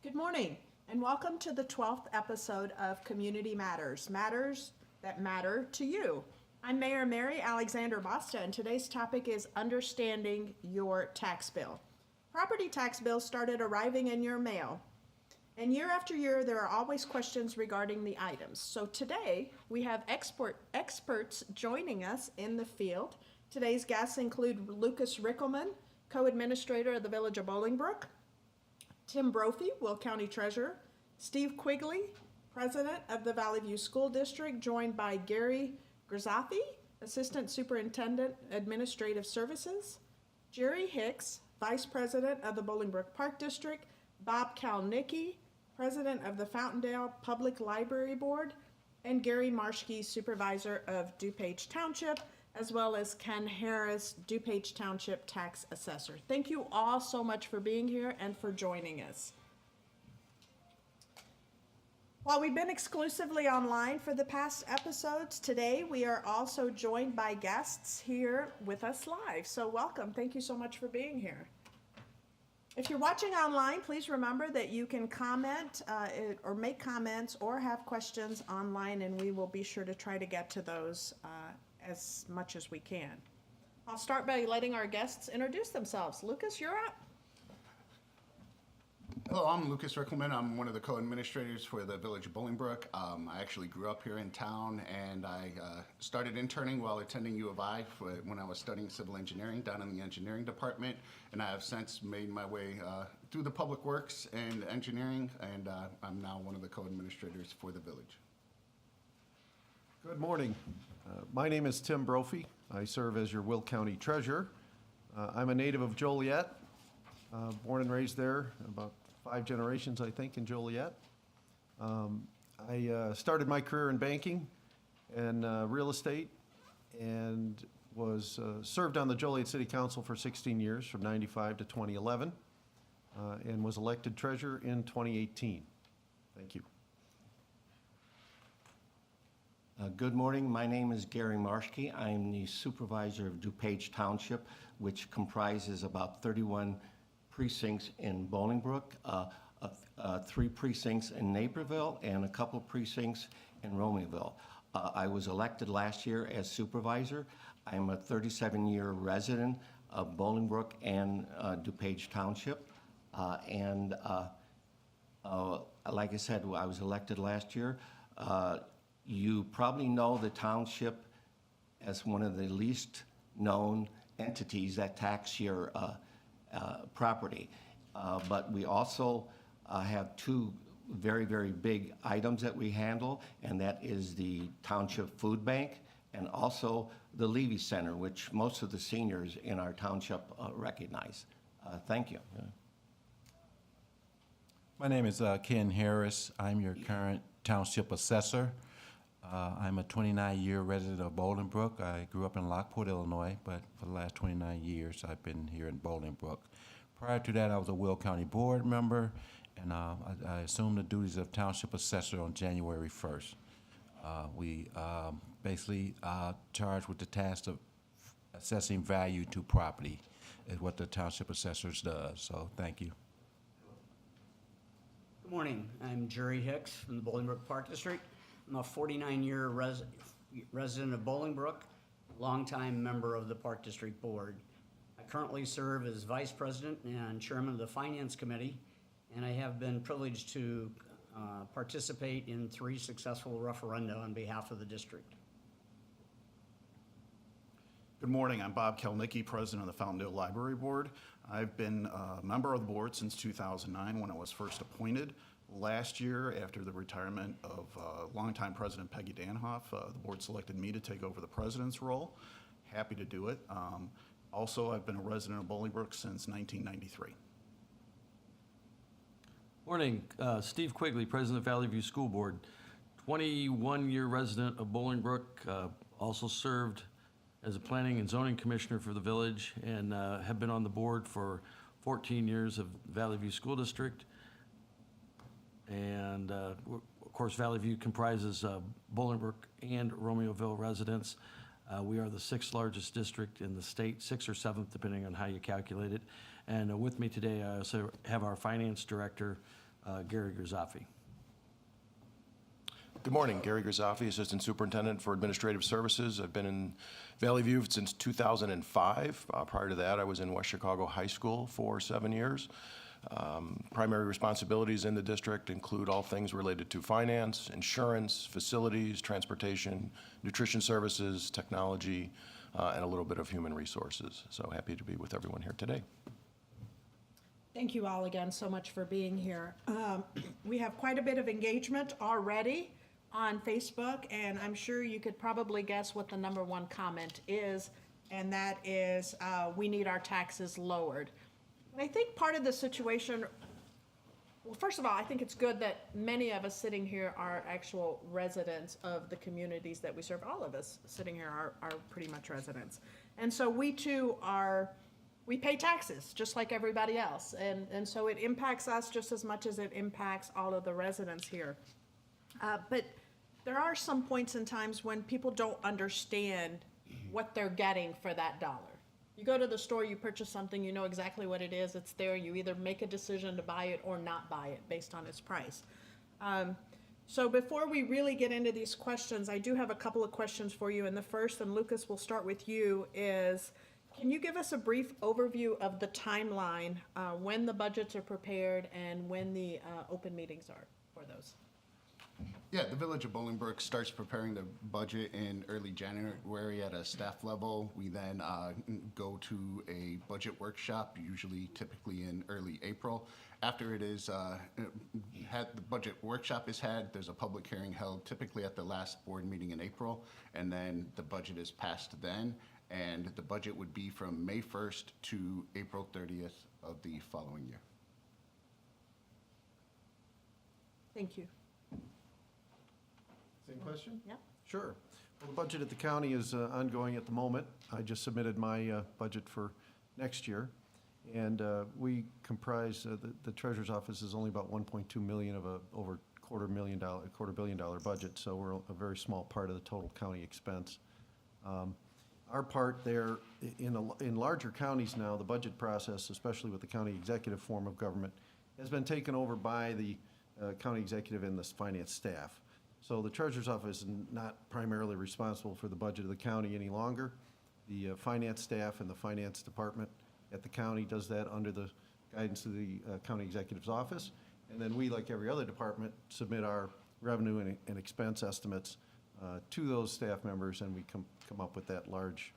Good morning, and welcome to the 12th episode of Community Matters, matters that matter to you. I'm Mayor Mary Alexander Basta, and today's topic is understanding your tax bill. Property tax bills started arriving in your mail, and year after year, there are always questions regarding the items. So today, we have experts joining us in the field. Today's guests include Lucas Rickelman, co-administrator of the Village of Bolingbrook; Tim Brophy, Will County Treasurer; Steve Quigley, President of the Valley View School District, joined by Gary Grzathy, Assistant Superintendent, Administrative Services; Jerry Hicks, Vice President of the Bolingbrook Park District; Bob Kalnicki, President of the Fountaindale Public Library Board; and Gary Marschke, Supervisor of DuPage Township, as well as Ken Harris, DuPage Township Tax Assessor. Thank you all so much for being here and for joining us. While we've been exclusively online for the past episodes, today we are also joined by guests here with us live. So welcome. Thank you so much for being here. If you're watching online, please remember that you can comment or make comments or have questions online, and we will be sure to try to get to those as much as we can. I'll start by letting our guests introduce themselves. Lucas, you're up. Hello, I'm Lucas Rickelman. I'm one of the co-administrators for the Village of Bolingbrook. I actually grew up here in town, and I started interning while attending U of I when I was studying civil engineering down in the engineering department, and I have since made my way through the public works and engineering, and I'm now one of the co-administrators for the village. Good morning. My name is Tim Brophy. I serve as your Will County Treasurer. I'm a native of Joliet, born and raised there, about 5 generations, I think, in Joliet. I started my career in banking and real estate, and was served on the Joliet City Council for 16 years, from 95 to 2011, and was elected treasurer in 2018. Thank you. Good morning. My name is Gary Marschke. I'm the supervisor of DuPage Township, which comprises about 31 precincts in Bolingbrook, 3 precincts in Naperville, and a couple precincts in Romeoville. I was elected last year as supervisor. I'm a 37-year resident of Bolingbrook and DuPage Township. Like I said, I was elected last year. You probably know the township as one of the least known entities that tax your property. But we also have 2 very, very big items that we handle, and that is the Township Food Bank and also the Levy Center, which most of the seniors in our township recognize. Thank you. My name is Ken Harris. I'm your current Township Assessor. I'm a 29-year resident of Bolingbrook. I grew up in Lockport, Illinois, but for the last 29 years, I've been here in Bolingbrook. Prior to that, I was a Will County Board member, and I assumed the duties of Township Assessor on January 1st. We basically charged with the task of assessing value to property is what the Township Assessors does, so thank you. Good morning. I'm Jerry Hicks from the Bolingbrook Park District. I'm a 49-year resident of Bolingbrook, longtime member of the Park District Board. I currently serve as Vice President and Chairman of the Finance Committee, and I have been privileged to participate in 3 successful referenda on behalf of the district. Good morning. I'm Bob Kalnicki, President of the Fountaindale Library Board. I've been a member of the board since 2009 when I was first appointed. Last year, after the retirement of longtime President Peggy Danhoff, the board selected me to take over the president's role. Happy to do it. Also, I've been a resident of Bolingbrook since 1993. Morning, Steve Quigley, President of Valley View School Board. 21-year resident of Bolingbrook, also served as a planning and zoning commissioner for the village, and have been on the board for 14 years of Valley View School District. And of course, Valley View comprises Bolingbrook and Romeoville residents. We are the 6th largest district in the state, 6th or 7th, depending on how you calculate it. And with me today, I also have our finance director, Gary Grisafi. Good morning, Gary Grisafi, Assistant Superintendent for Administrative Services. I've been in Valley View since 2005. Prior to that, I was in West Chicago High School for 7 years. Primary responsibilities in the district include all things related to finance, insurance, facilities, transportation, nutrition services, technology, and a little bit of human resources. So happy to be with everyone here today. Thank you all again so much for being here. We have quite a bit of engagement already on Facebook, and I'm sure you could probably guess what the number one comment is, and that is we need our taxes lowered. And I think part of the situation, well, first of all, I think it's good that many of us sitting here are actual residents of the communities that we serve. All of us sitting here are pretty much residents. And so we too we pay taxes just like everybody else. And so it impacts us just as much as it impacts all of the residents here. But there are some points in times when people don't understand what they're getting for that dollar. You go to the store, you purchase something, you know exactly what it is, it's there, you either make a decision to buy it or not buy it based on its price. So before we really get into these questions, I do have a couple of questions for you. And the first, and Lucas, we'll start with you, is can you give us a brief overview of the timeline, when the budgets are prepared and when the open meetings are for those? Yeah, the Village of Bolingbrook starts preparing the budget in early January at a staff level. We then go to a budget workshop, typically in early April. After it is the budget workshop is had, there's a public hearing held typically at the last board meeting in April, and then the budget is passed then. And the budget would be from May 1st to April 30th of the following year. Thank you. Same question? Yeah. Sure. Well, the budget at the county is ongoing at the moment. I just submitted my budget for next year. And we comprise, the treasurer's office is only about 1.2 million of a over $250 million budget. So we're a very small part of the total county expense. Our part there, in larger counties now, the budget process, especially with the county executive form of government, has been taken over by the county executive and the finance staff. So the treasurer's office is not primarily responsible for the budget of the county any longer. The finance staff and the finance department at the county does that under the guidance of the county executive's office. And then we, like every other department, submit our revenue and expense estimates to those staff members, and we come up with that large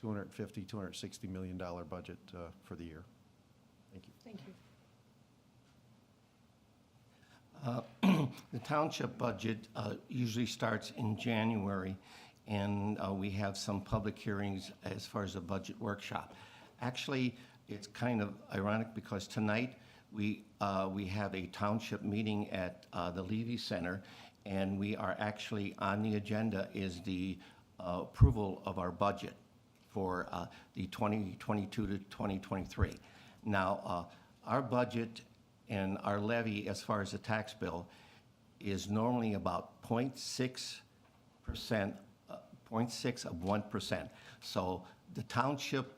$260 million budget for the year. Thank you. Thank you. The township budget usually starts in January, and we have some public hearings as far as the budget workshop. Actually, it's kind of ironic because tonight we have a township meeting at the Levy Center, and we are actually on the agenda is the approval of our budget for the 2022 to 2023. Now, our budget and our levy, as far as the tax bill, is normally about 0.6%, 0.6 of 1%. So the township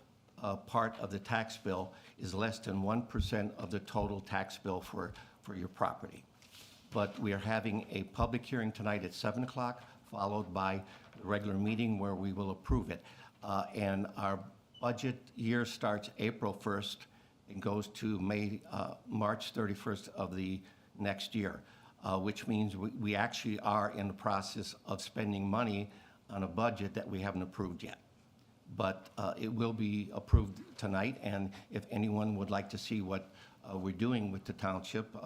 part of the tax bill is less than 1% of the total tax bill for your property. But we are having a public hearing tonight at 7 o'clock, followed by the regular meeting where we will approve it. And our budget year starts April 1st and goes to March 31st of the next year, which means we actually are in the process of spending money on a budget that we haven't approved yet. But it will be approved tonight, and if anyone would like to see what we're doing with the township,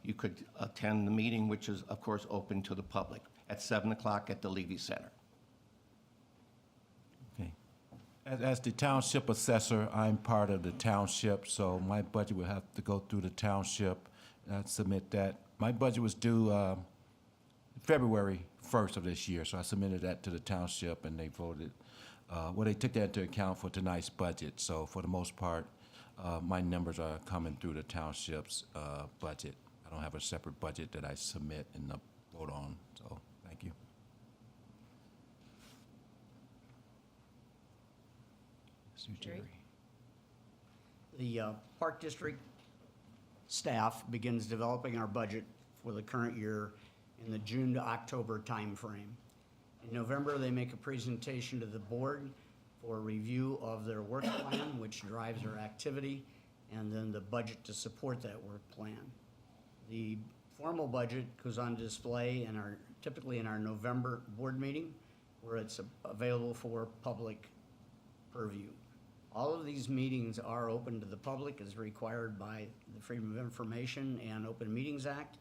you could attend the meeting, which is, of course, open to the public at 7 o'clock at the Levy Center. Okay. As the township assessor, I'm part of the township, so my budget will have to go through the township. I'd submit that. My budget was due February 1st of this year, so I submitted that to the township, and they voted. Well, they took that into account for tonight's budget, so for the most part, my numbers are coming through the township's budget. I don't have a separate budget that I submit and vote on, so thank you. Jerry? The Park District staff begins developing our budget for the current year in the June to October timeframe. In November, they make a presentation to the board for a review of their work plan, which drives their activity, and then the budget to support that work plan. The formal budget goes on display typically in our November board meeting, where it's available for public purview. All of these meetings are open to the public as required by the Freedom of Information and Open Meetings Act,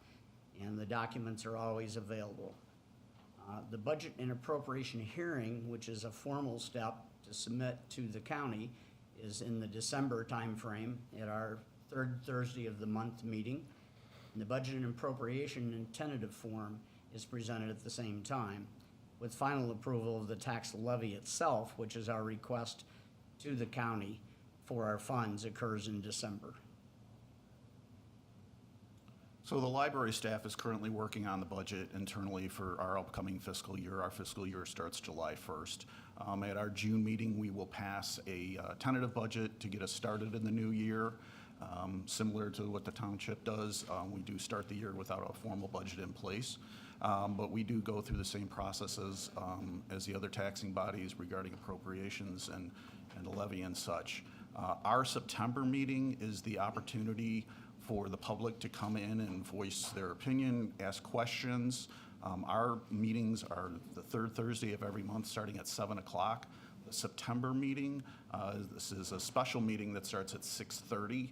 and the documents are always available. The budget and appropriation hearing, which is a formal step to submit to the county, is in the December timeframe at our third Thursday of the month meeting. And the budget and appropriation in tentative form is presented at the same time, with final approval of the tax levy itself, which is our request to the county for our funds, occurs in December. So the library staff is currently working on the budget internally for our upcoming fiscal year. Our fiscal year starts July 1st. At our June meeting, we will pass a tentative budget to get us started in the new year. Similar to what the township does, we do start the year without a formal budget in place. But we do go through the same processes as the other taxing bodies regarding appropriations and the levy and such. Our September meeting is the opportunity for the public to come in and voice their opinion, ask questions. Our meetings are the third Thursday of every month, starting at 7 o'clock. The September meeting, this is a special meeting that starts at 6:30.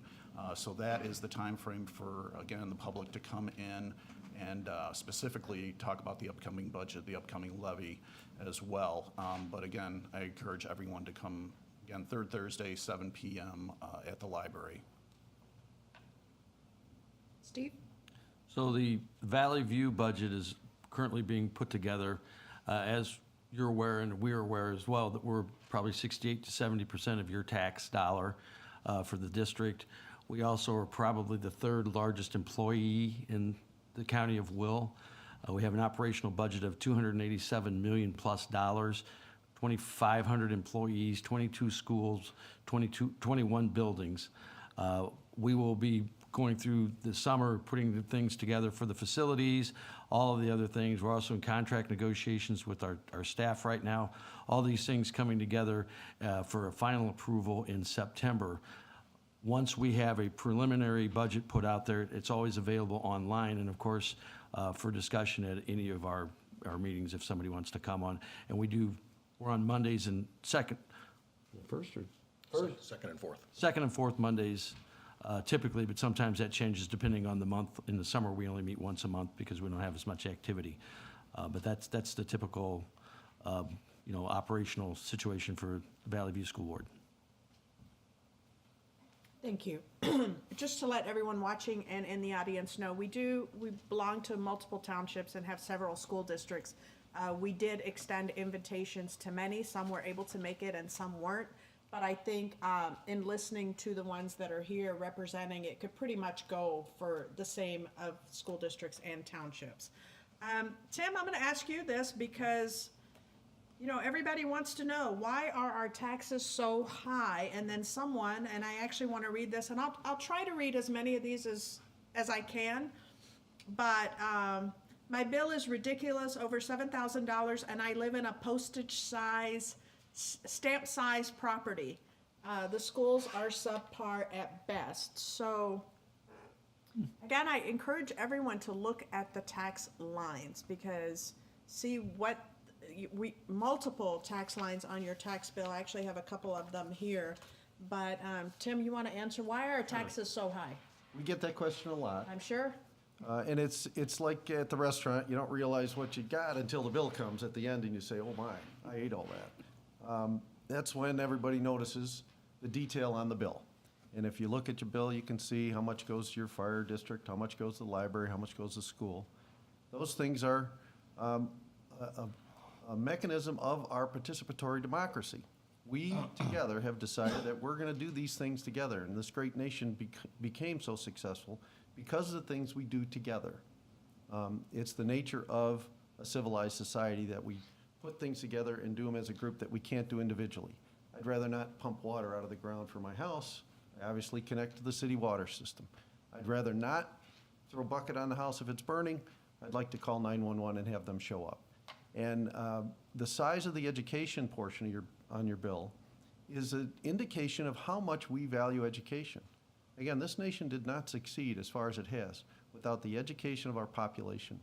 So that is the time frame for, again, the public to come in and specifically talk about the upcoming budget, the upcoming levy as well. But again, I encourage everyone to come, again, third Thursday, 7 p.m. At the library. Steve? So the Valley View budget is currently being put together. As you're aware, and we're aware as well, that we're probably 68 to 70% of your tax dollar for the district. We also are probably the third largest employee in the county of Will. We have an operational budget of $287 million plus dollars, 2,500 employees, 22 schools, 21 buildings. We will be going through the summer, putting the things together for the facilities, all of the other things. We're also in contract negotiations with our staff right now. All these things coming together for a final approval in September. Once we have a preliminary budget put out there, it's always available online, and of course, for discussion at any of our meetings if somebody wants to come on. And we're on Mondays and second and fourth Mondays typically, but sometimes that changes depending on the month. In the summer, we only meet once a month because we don't have as much activity. But that's the typical, operational situation for the Valley View School Board. Thank you. Just to let everyone watching and in the audience know, we belong to multiple townships and have several school districts. We did extend invitations to many. Some were able to make it and some weren't. But I think in listening to the ones that are here representing, it could pretty much go for the same of school districts and townships. Tim, I'm going to ask you this because, everybody wants to know, why are our taxes so high? And then someone, and I actually want to read this, and I'll try to read as many of these as I can, but my bill is ridiculous, over $7,000, and I live in a stamp size property. The schools are subpar at best. So again, I encourage everyone to look at the tax lines because see what multiple tax lines on your tax bill. I actually have a couple of them here. But Tim, you want to answer why are our taxes so high? We get that question a lot. I'm sure. And it's like at the restaurant, you don't realize what you got until the bill comes at the end and you say, oh my, I ate all that. That's when everybody notices the detail on the bill. And if you look at your bill, you can see how much goes to your fire district, how much goes to the library, how much goes to school. Those things are a mechanism of our participatory democracy. We together have decided that we're going to do these things together, and this great nation became so successful because of the things we do together. It's the nature of a civilized society that we put things together and do them as a group that we can't do individually. I'd rather not pump water out of the ground for my house. I obviously connect to the city water system. I'd rather not throw a bucket on the house if it's burning. I'd like to call 911 and have them show up. And the size of the education portion on your bill is an indication of how much we value education. Again, this nation did not succeed as far as it has without the education of our population.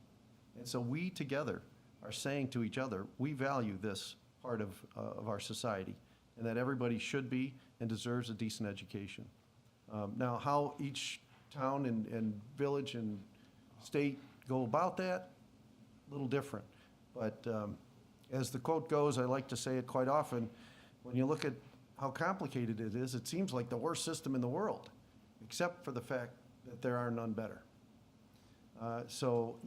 And so we together are saying to each other, we value this part of our society, and that everybody should be and deserves a decent education. Now, how each town and village and state go about that, a little different. But as the quote goes, I like to say it quite often, when you look at how complicated it is, it seems like the worst system in the world, except for the fact that there are none better. So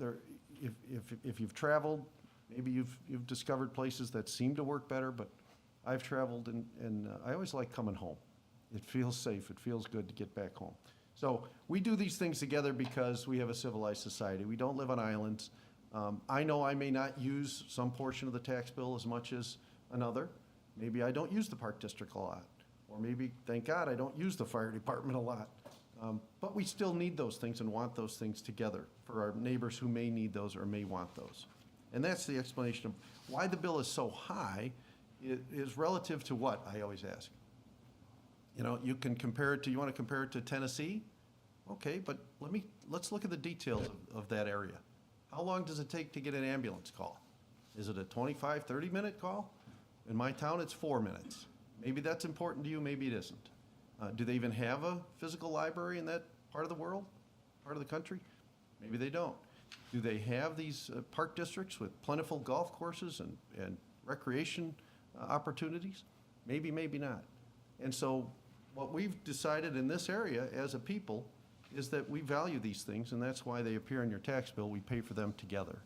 if you've traveled, maybe you've discovered places that seem to work better, but I've traveled and I always like coming home. It feels safe, it feels good to get back home. So we do these things together because we have a civilized society. We don't live on islands. I know I may not use some portion of the tax bill as much as another. Maybe I don't use the park district a lot. Or maybe, thank God, I don't use the fire department a lot. But we still need those things and want those things together for our neighbors who may need those or may want those. And that's the explanation of why the bill is so high. It is relative to what, I always ask. You know, you can compare it to, you want to compare it to Tennessee? Okay, but let's look at the details of that area. How long does it take to get an ambulance call? Is it a 25, 30-minute call? In my town, it's 4 minutes. Maybe that's important to you, maybe it isn't. Do they even have a physical library in that part of the world, part of the country? Maybe they don't. Do they have these park districts with plentiful golf courses and recreation opportunities? Maybe, maybe not. And so what we've decided in this area as a people is that we value these things, and that's why they appear in your tax bill. We pay for them together.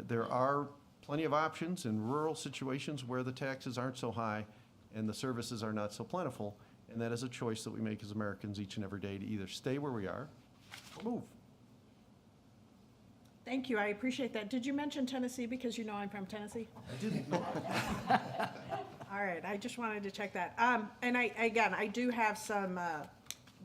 There are plenty of options in rural situations where the taxes aren't so high and the services are not so plentiful, and that is a choice that we make as Americans each and every day to either stay where we are or move. Thank you, I appreciate that. Did you mention Tennessee because you know I'm from Tennessee? I didn't know. All right, I just wanted to check that. And I do have some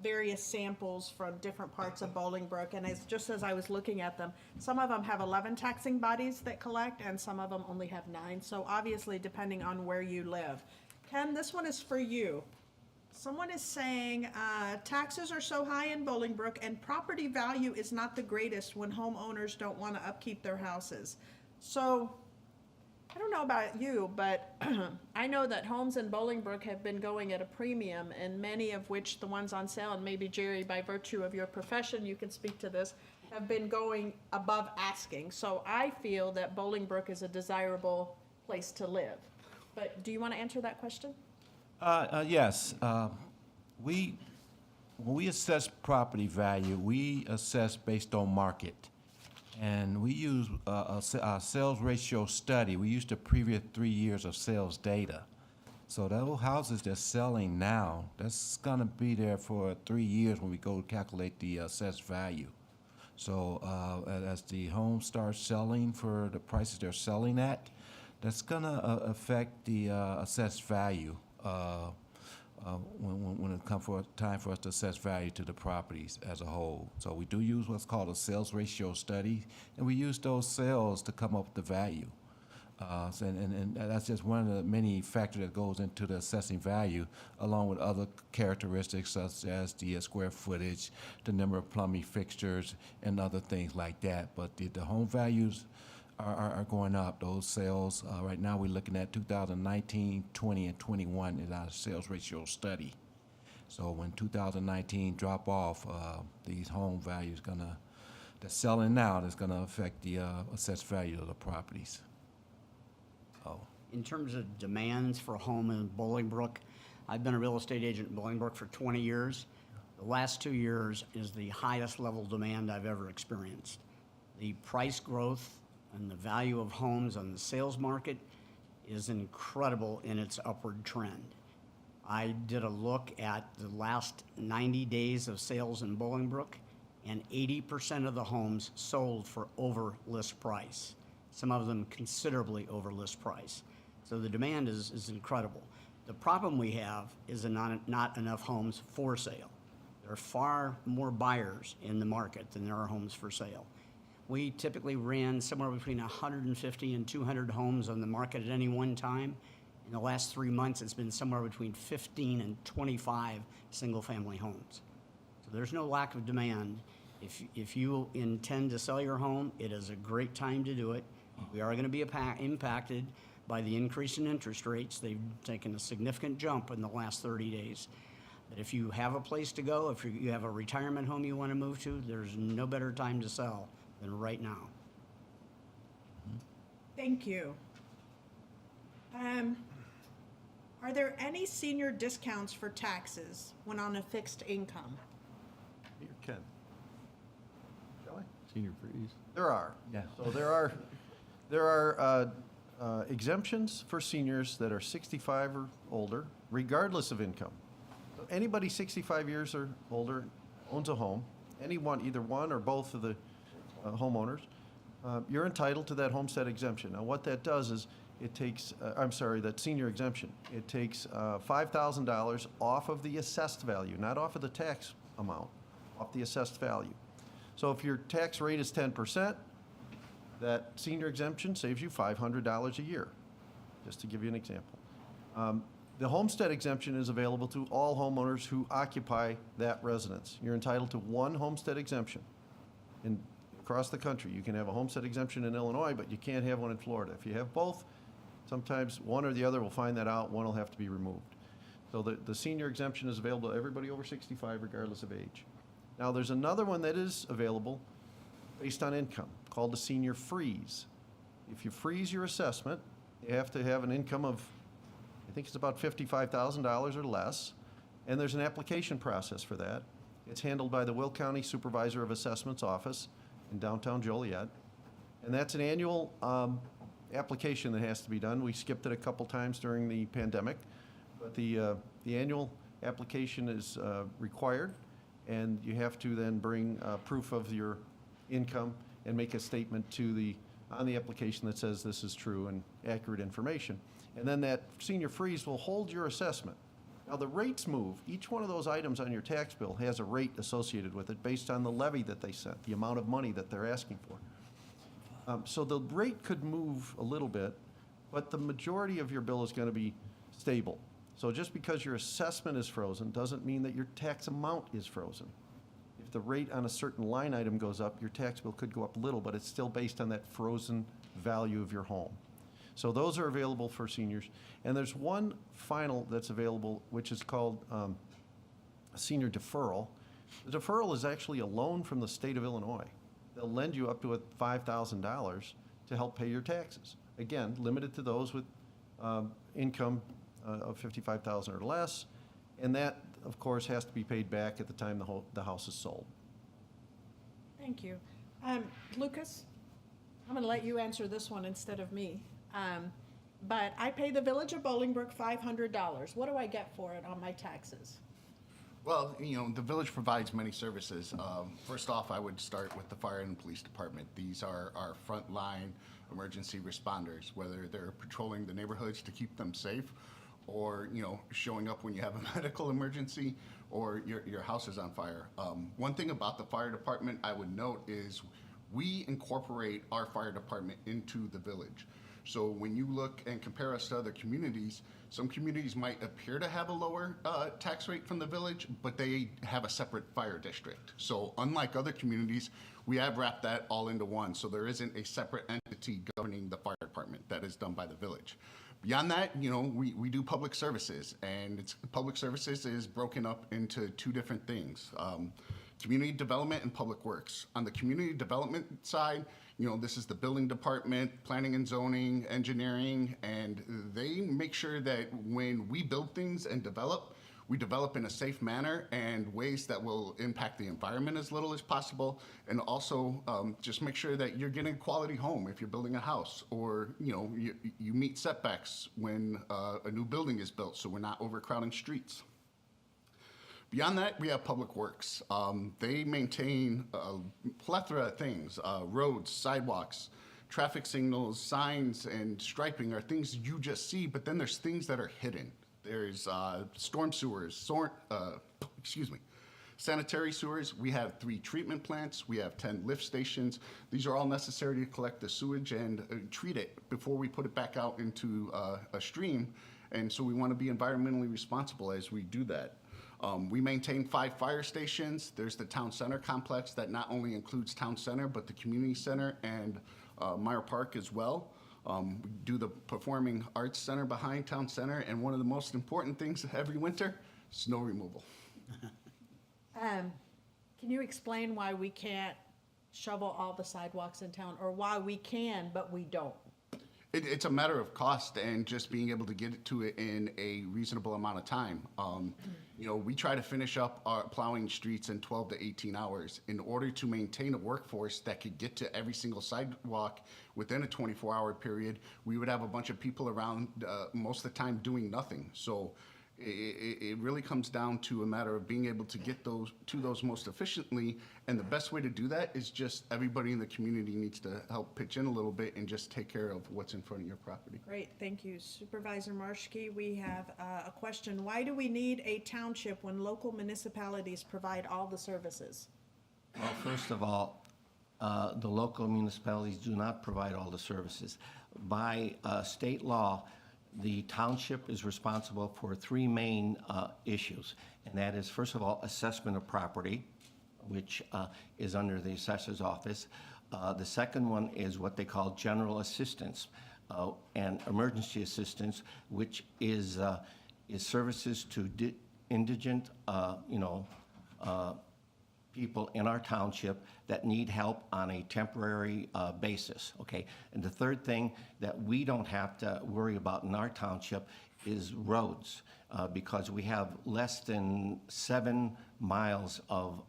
various samples from different parts of Bolingbrook, and just as I was looking at them, some of them have 11 taxing bodies that collect, and some of them only have 9. So obviously, depending on where you live. Ken, this one is for you. Someone is saying taxes are so high in Bolingbrook, and property value is not the greatest when homeowners don't want to upkeep their houses. So I don't know about you, but I know that homes in Bolingbrook have been going at a premium, and many of which, the ones on sale, and maybe Jerry, by virtue of your profession, you can speak to this, have been going above asking. So I feel that Bolingbrook is a desirable place to live. But do you want to answer that question? Yes. When we assess property value, we assess based on market. And we use a sales ratio study. We use the previous 3 years of sales data. So those houses they're selling now, that's gonna be there for 3 years when we go calculate the assessed value. So as the homes start selling for the prices they're selling at, that's gonna affect the assessed value when it comes for time for us to assess value to the properties as a whole. So we do use what's called a sales ratio study, and we use those sales to come up with the value. And that's just one of the many factors that goes into the assessing value, along with other characteristics such as the square footage, the number of plumbing fixtures, and other things like that. But the home values are going up. Those sales, right now we're looking at 2019, 20, and 21 in our sales ratio study. So when 2019 drop off, these home values they're selling now, that's gonna affect the assessed value of the properties. In terms of demands for a home in Bolingbrook, I've been a real estate agent in Bolingbrook for 20 years. The last 2 years is the highest level demand I've ever experienced. The price growth and the value of homes on the sales market is incredible in its upward trend. I did a look at the last 90 days of sales in Bolingbrook, and 80% of the homes sold for over list price. Some of them considerably over list price. So the demand is incredible. The problem we have is not enough homes for sale. There are far more buyers in the market than there are homes for sale. We typically ran somewhere between 150 and 200 homes on the market at any one time. In the last 3 months, it's been somewhere between 15 and 25 single-family homes. So there's no lack of demand. If you intend to sell your home, it is a great time to do it. We are going to be impacted by the increase in interest rates. They've taken a significant jump in the last 30 days. But if you have a place to go, if you have a retirement home you want to move to, there's no better time to sell than right now. Thank you. Are there any senior discounts for taxes when on a fixed income? Here, Ken. Shall I? Senior freeze. There are. Yeah. So there are exemptions for seniors that are 65 or older, regardless of income. So anybody 65 years or older owns a home, anyone, either one or both of the homeowners, you're entitled to that homestead exemption. Now, what that does is it takes, that senior exemption. It takes $5,000 off of the assessed value, not off of the tax amount, off the assessed value. So if your tax rate is 10%, that senior exemption saves you $500 a year, just to give you an example. The homestead exemption is available to all homeowners who occupy that residence. You're entitled to one homestead exemption across the country. You can have a homestead exemption in Illinois, but you can't have one in Florida. If you have both, sometimes one or the other will find that out, one will have to be removed. So the senior exemption is available to everybody over 65, regardless of age. Now, there's another one that is available based on income, called the senior freeze. If you freeze your assessment, you have to have an income of, I think it's about $55,000 or less, and there's an application process for that. It's handled by the Will County Supervisor of Assessments office in downtown Joliet, and that's an annual application that has to be done. We skipped it a couple times during the pandemic, but the annual application is required, and you have to then bring proof of your income and make a statement on the application that says this is true and accurate information. And then that senior freeze will hold your assessment. Now, the rates move. Each one of those items on your tax bill has a rate associated with it based on the levy that they sent, the amount of money that they're asking for. So the rate could move a little bit, but the majority of your bill is going to be stable. So just because your assessment is frozen doesn't mean that your tax amount is frozen. If the rate on a certain line item goes up, your tax bill could go up a little, but it's still based on that frozen value of your home. So those are available for seniors. And there's one final that's available, which is called a senior deferral. The deferral is actually a loan from the state of Illinois. They'll lend you up to $5,000 to help pay your taxes. Again, limited to those with income of $55,000 or less. And that, of course, has to be paid back at the time the house is sold. Thank you. Lucas, I'm going to let you answer this one instead of me. But I pay the Village of Bolingbrook $500. What do I get for it on my taxes? Well, the village provides many services. First off, I would start with the fire and police department. These are our frontline emergency responders, whether they're patrolling the neighborhoods to keep them safe, or showing up when you have a medical emergency, or your house is on fire. One thing about the fire department I would note is we incorporate our fire department into the village. So when you look and compare us to other communities, some communities might appear to have a lower tax rate from the village, but they have a separate fire district. So unlike other communities, we have wrapped that all into one. So there isn't a separate entity governing the fire department. That is done by the village. Beyond that, we do public services, and public services is broken up into two different things. Community development and public works. On the community development side, this is the building department, planning and zoning, engineering, and they make sure that when we build things and develop, we develop in a safe manner and ways that will impact the environment as little as possible, and also just make sure that you're getting a quality home if you're building a house, or you meet setbacks when a new building is built, so we're not overcrowding streets. Beyond that, we have public works. They maintain a plethora of things, roads, sidewalks, traffic signals, signs, and striping are things you just see, but then there's things that are hidden. There's storm sewers, Sanitary sewers, we have 3 treatment plants, we have 10 lift stations. These are all necessary to collect the sewage and treat it before we put it back out into a stream. And so we want to be environmentally responsible as we do that. We maintain 5 fire stations. There's the town center complex that not only includes town center, but the community center and Meyer Park as well. We do the performing arts center behind town center, and one of the most important things every winter, snow removal. Can you explain why we can't shovel all the sidewalks in town, or why we can, but we don't? It's a matter of cost and just being able to get to it in a reasonable amount of time. You know, we try to finish up our plowing streets in 12 to 18 hours. In order to maintain a workforce that could get to every single sidewalk within a 24-hour period, we would have a bunch of people around most of the time doing nothing. So it really comes down to a matter of being able to get those most efficiently, and the best way to do that is just everybody in the community needs to help pitch in a little bit and just take care of what's in front of your property. Great, thank you. Supervisor Marshke, we have a question. Why do we need a township when local municipalities provide all the services? Well, first of all, the local municipalities do not provide all the services. By state law, the township is responsible for 3 main issues, and that is, first of all, assessment of property, which is under the assessor's office. The second one is what they call general assistance and emergency assistance, which is services to indigent, people in our township that need help on a temporary basis, okay? And the third thing that we don't have to worry about in our township is roads, because we have less than 7 miles of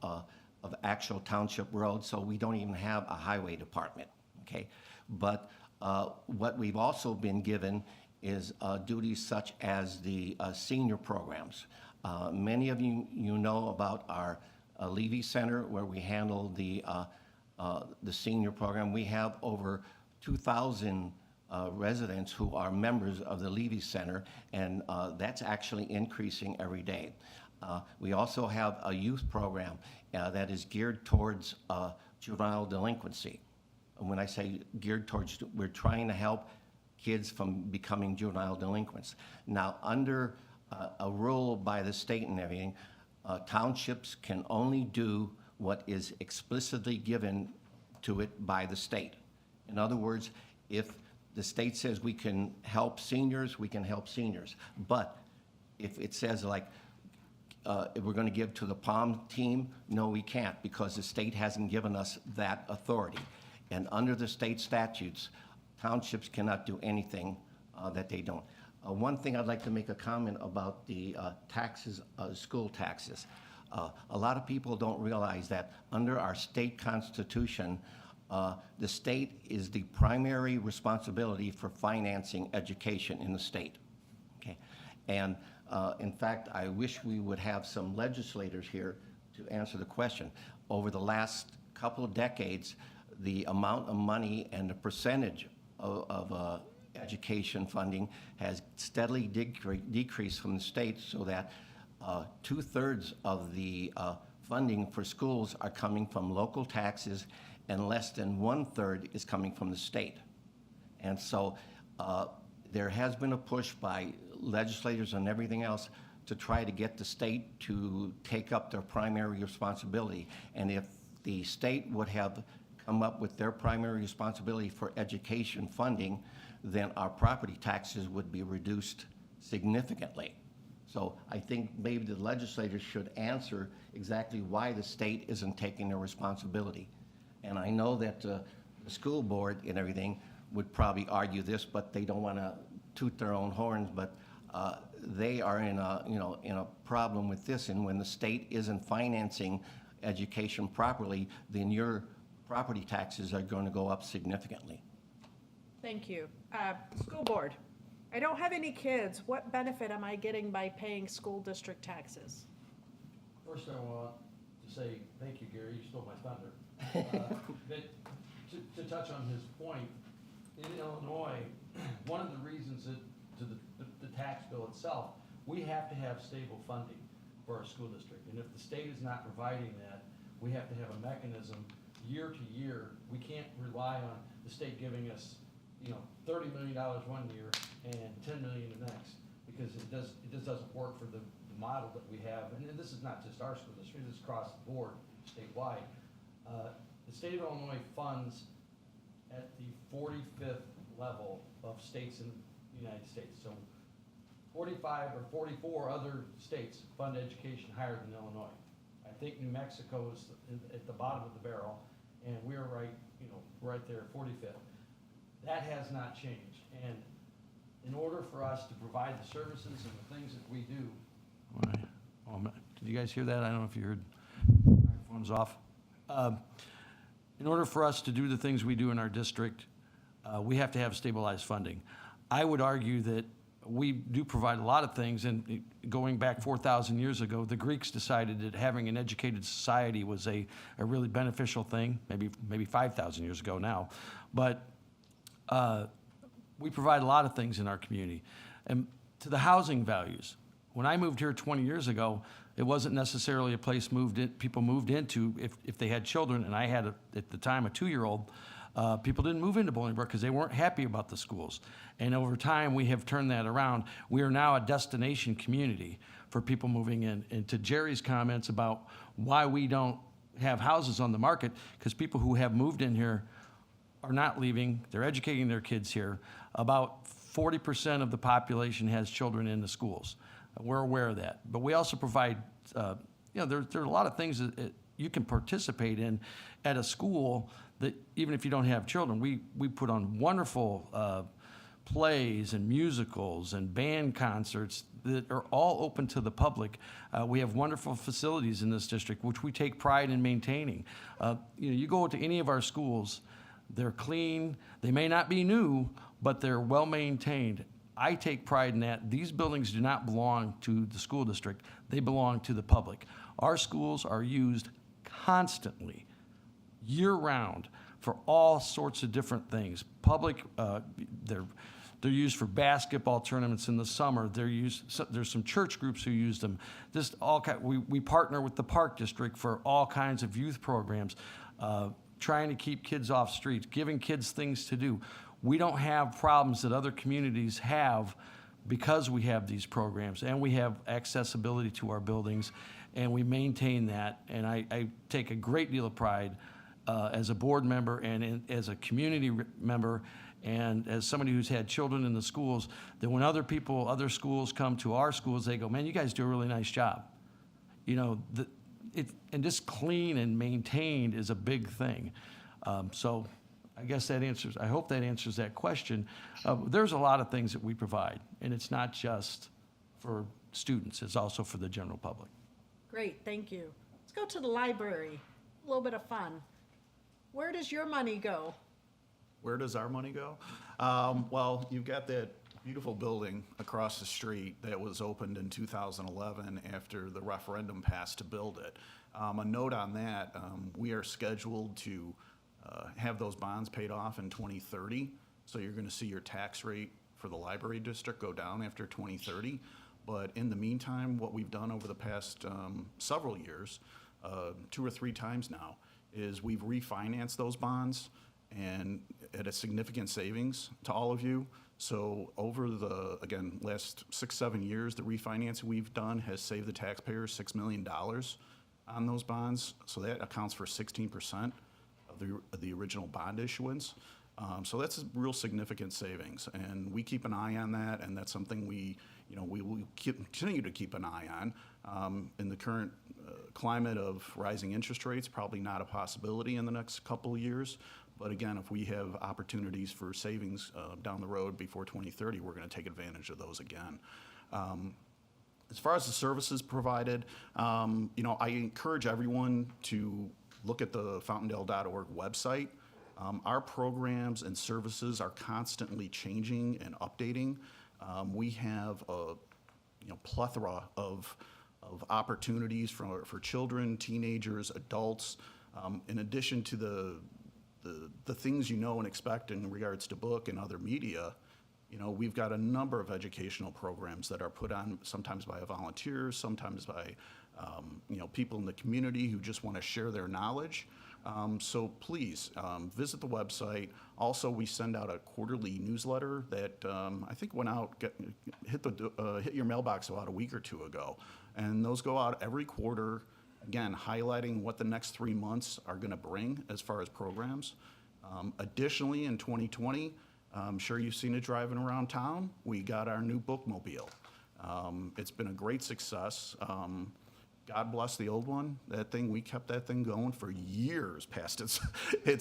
actual township roads, so we don't even have a highway department, okay? But what we've also been given is duties such as the senior programs. Many of you know about our Levy Center, where we handle the senior program. We have over 2,000 residents who are members of the Levy Center, and that's actually increasing every day. We also have a youth program that is geared towards juvenile delinquency. And when I say geared towards, we're trying to help kids from becoming juvenile delinquents. Now, under a rule by the state and everything, townships can only do what is explicitly given to it by the state. In other words, if the state says we can help seniors, we can help seniors. But if it says like, if we're going to give to the POM team, no, we can't, because the state hasn't given us that authority. And under the state statutes, townships cannot do anything that they don't. One thing I'd like to make a comment about the taxes, school taxes. A lot of people don't realize that under our state constitution, the state is the primary responsibility for financing education in the state. Okay, and in fact, I wish we would have some legislators here to answer the question. Over the last couple of decades, the amount of money and the percentage of education funding has steadily decreased from the state, so that 2/3 of the funding for schools are coming from local taxes, and less than 1/3 is coming from the state. And so there has been a push by legislators and everything else to try to get the state to take up their primary responsibility. And if the state would have come up with their primary responsibility for education funding, then our property taxes would be reduced significantly. So I think maybe the legislators should answer exactly why the state isn't taking their responsibility. And I know that the school board and everything would probably argue this, but they don't want to toot their own horns, but they are in a problem with this, and when the state isn't financing education properly, then your property taxes are going to go up significantly. Thank you. School board. I don't have any kids. What benefit am I getting by paying school district taxes? First, I want to say thank you, Gary. You stole my thunder. But to touch on his point, in Illinois, one of the reasons that to the tax bill itself, we have to have stable funding. For for our school district. And if the state is not providing that, we have to have a mechanism year to year. We can't rely on the state giving us, $30 million one year and $10 million the next, because it just doesn't work for the model that we have. And this is not just our school district, this is across the board, statewide. The state of Illinois funds at the 45th level of states in the United States. So 45 or 44 other states fund education higher than Illinois. I think New Mexico is at the bottom of the barrel, and we're right there, 45th. That has not changed. And in order for us to provide the services and the things that we do, did you guys hear that? I don't know if you heard. Microphone's off. In order for us to do the things we do in our district, we have to have stabilized funding. I would argue that we do provide a lot of things, and going back 4,000 years ago, the Greeks decided that having an educated society was a really beneficial thing, maybe 5,000 years ago now. But we provide a lot of things in our community. And to the housing values, when I moved here 20 years ago, it wasn't necessarily a place people moved into if they had children, and I had, at the time, a 2-year-old. People didn't move into Bolingbrook because they weren't happy about the schools. And over time, we have turned that around. We are now a destination community for people moving in. And to Jerry's comments about why we don't have houses on the market, because people who have moved in here are not leaving. They're educating their kids here. About 40% of the population has children in the schools. We're aware of that. But we also provide, there are a lot of things that you can participate in at a school that even if you don't have children, we put on wonderful plays and musicals and band concerts that are all open to the public. We have wonderful facilities in this district, which we take pride in maintaining. You go to any of our schools, they're clean. They may not be new, but they're well maintained. I take pride in that. These buildings do not belong to the school district. They belong to the public. Our schools are used constantly, year-round, for all sorts of different things. Public, they're used for basketball tournaments in the summer. There's some church groups who use them. We partner with the Park District for all kinds of youth programs, trying to keep kids off streets, giving kids things to do. We don't have problems that other communities have because we have these programs, and we have accessibility to our buildings, and we maintain that. And I take a great deal of pride as a board member and as a community member and as somebody who's had children in the schools, that when other schools come to our schools, they go, man, you guys do a really nice job. And just clean and maintained is a big thing. So I guess I hope that answers that question. There's a lot of things that we provide, and it's not just for students, it's also for the general public. Great, thank you. Let's go to the library. A little bit of fun. Where does your money go? Where does our money go? Well, you've got that beautiful building across the street that was opened in 2011 after the referendum passed to build it. A note on that, we are scheduled to have those bonds paid off in 2030. So you're going to see your tax rate for the library district go down after 2030. But in the meantime, what we've done over the past several years, 2 or 3 times now, is we've refinanced those bonds and at a significant savings to all of you. So over the, again, last 6-7 years, the refinancing we've done has saved the taxpayers $6 million on those bonds. So that accounts for 16% of the original bond issuance. So that's a real significant savings, and we keep an eye on that, and that's something we will continue to keep an eye on. In the current climate of rising interest rates, probably not a possibility in the next couple of years. But again, if we have opportunities for savings down the road before 2030, we're going to take advantage of those again. As far as the services provided, I encourage everyone to look at the fountaindale.org website. Our programs and services are constantly changing and updating. We have a plethora of opportunities for children, teenagers, adults. In addition to the things you know and expect in regards to book and other media, we've got a number of educational programs that are put on sometimes by volunteers, sometimes by people in the community who just want to share their knowledge. So please visit the website. Also, we send out a quarterly newsletter that I think went out, hit your mailbox about a week or two ago. And those go out every quarter, again, highlighting what the next 3 months are going to bring as far as programs. Additionally, in 2020, I'm sure you've seen it driving around town, we got our new bookmobile. It's been a great success. God bless the old one. We kept that thing going for years past its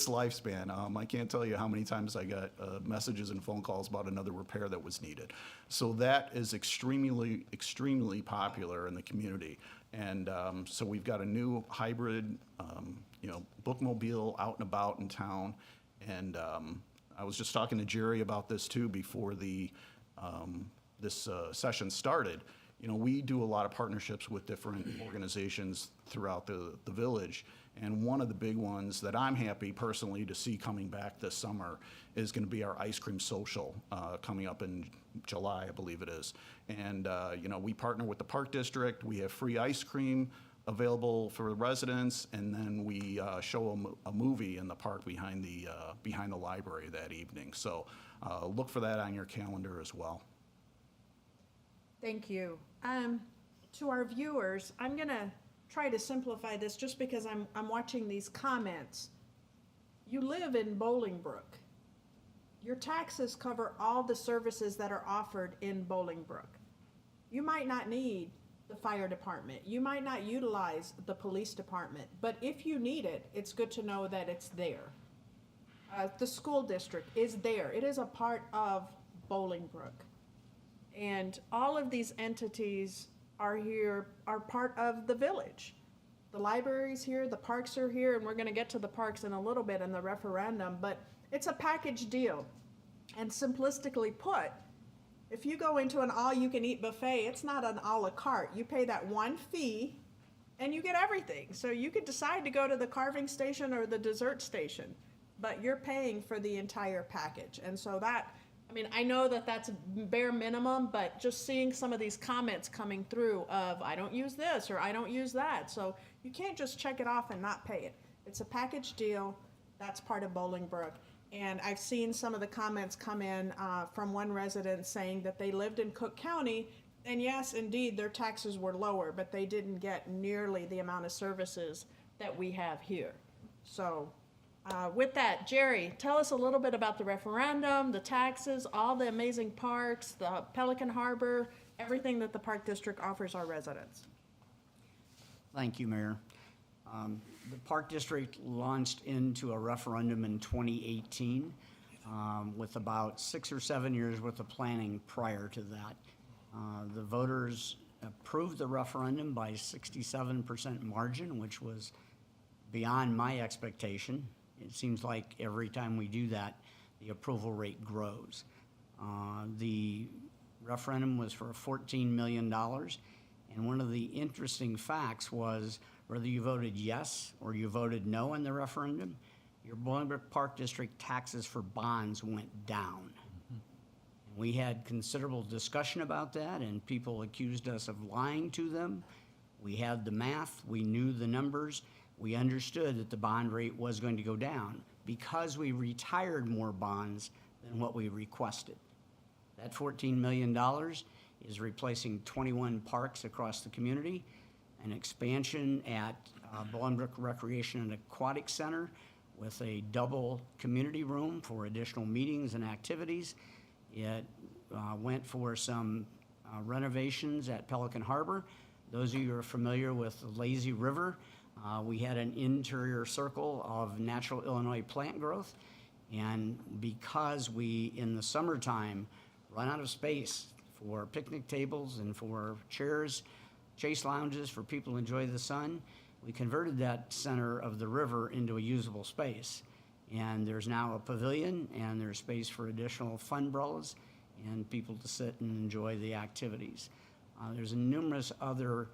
lifespan. I can't tell you how many times I got messages and phone calls about another repair that was needed. So that is extremely, extremely popular in the community. And so we've got a new hybrid, bookmobile out and about in town. And I was just talking to Jerry about this too before this session started. We do a lot of partnerships with different organizations throughout the village. And one of the big ones that I'm happy personally to see coming back this summer is going to be our ice cream social coming up in July, I believe it is. And, we partner with the Park District. We have free ice cream available for the residents. And then we show a movie in the park behind the library that evening. So look for that on your calendar as well. Thank you. To our viewers, I'm going to try to simplify this just because I'm watching these comments. You live in Bolingbrook. Your taxes cover all the services that are offered in Bolingbrook. You might not need the fire department. You might not utilize the police department, but if you need it, it's good to know that it's there. The school district is there. It is a part of Bolingbrook. And all of these entities are part of the village. The library's here, the parks are here, and we're going to get to the parks in a little bit in the referendum, but it's a package deal. And simplistically put, if you go into an all-you-can-eat buffet, it's not an a la carte. You pay that one fee, and you get everything. So you could decide to go to the carving station or the dessert station, but you're paying for the entire package. And so I know that that's bare minimum, but just seeing some of these comments coming through of, I don't use this or I don't use that. So you can't just check it off and not pay it. It's a package deal. That's part of Bolingbrook. And I've seen some of the comments come in from one resident saying that they lived in Cook County, and yes, indeed, their taxes were lower, but they didn't get nearly the amount of services that we have here. So with that, Jerry, tell us a little bit about the referendum, the taxes, all the amazing parks, the Pelican Harbor, everything that the Park District offers our residents. Thank you, Mayor. The Park District launched into a referendum in 2018 with about 6 or 7 years worth of planning prior to that. The voters approved the referendum by 67% margin, which was beyond my expectation. It seems like every time we do that, the approval rate grows. The referendum was for $14 million, and one of the interesting facts was whether you voted yes or you voted no in the referendum, your Bolingbrook Park District taxes for bonds went down. And we had considerable discussion about that, and people accused us of lying to them. We had the math, we knew the numbers. We understood that the bond rate was going to go down because we retired more bonds than what we requested. That $14 million is replacing 21 parks across the community, an expansion at Bolingbrook Recreation and Aquatic Center with a double community room for additional meetings and activities. It went for some renovations at Pelican Harbor. Those of you who are familiar with the Lazy River, we had an interior circle of natural Illinois plant growth, and because we, in the summertime, run out of space for picnic tables and for chairs, chase lounges for people to enjoy the sun, we converted that center of the river into a usable space. And there's now a pavilion, and there's space for additional funbrellas and people to sit and enjoy the activities. There's numerous other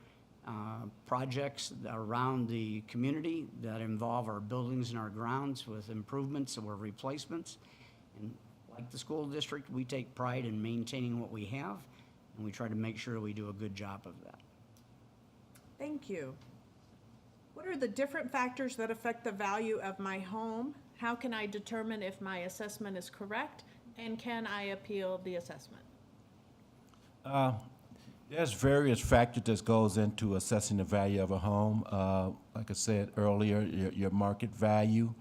projects around the community that involve our buildings and our grounds with improvements or replacements. And like the school district, we take pride in maintaining what we have, and we try to make sure we do a good job of that. Thank you. What are the different factors that affect the value of my home? How can I determine if my assessment is correct? And can I appeal the assessment? There's various factors that goes into assessing the value of a home. Like I said earlier, your market value,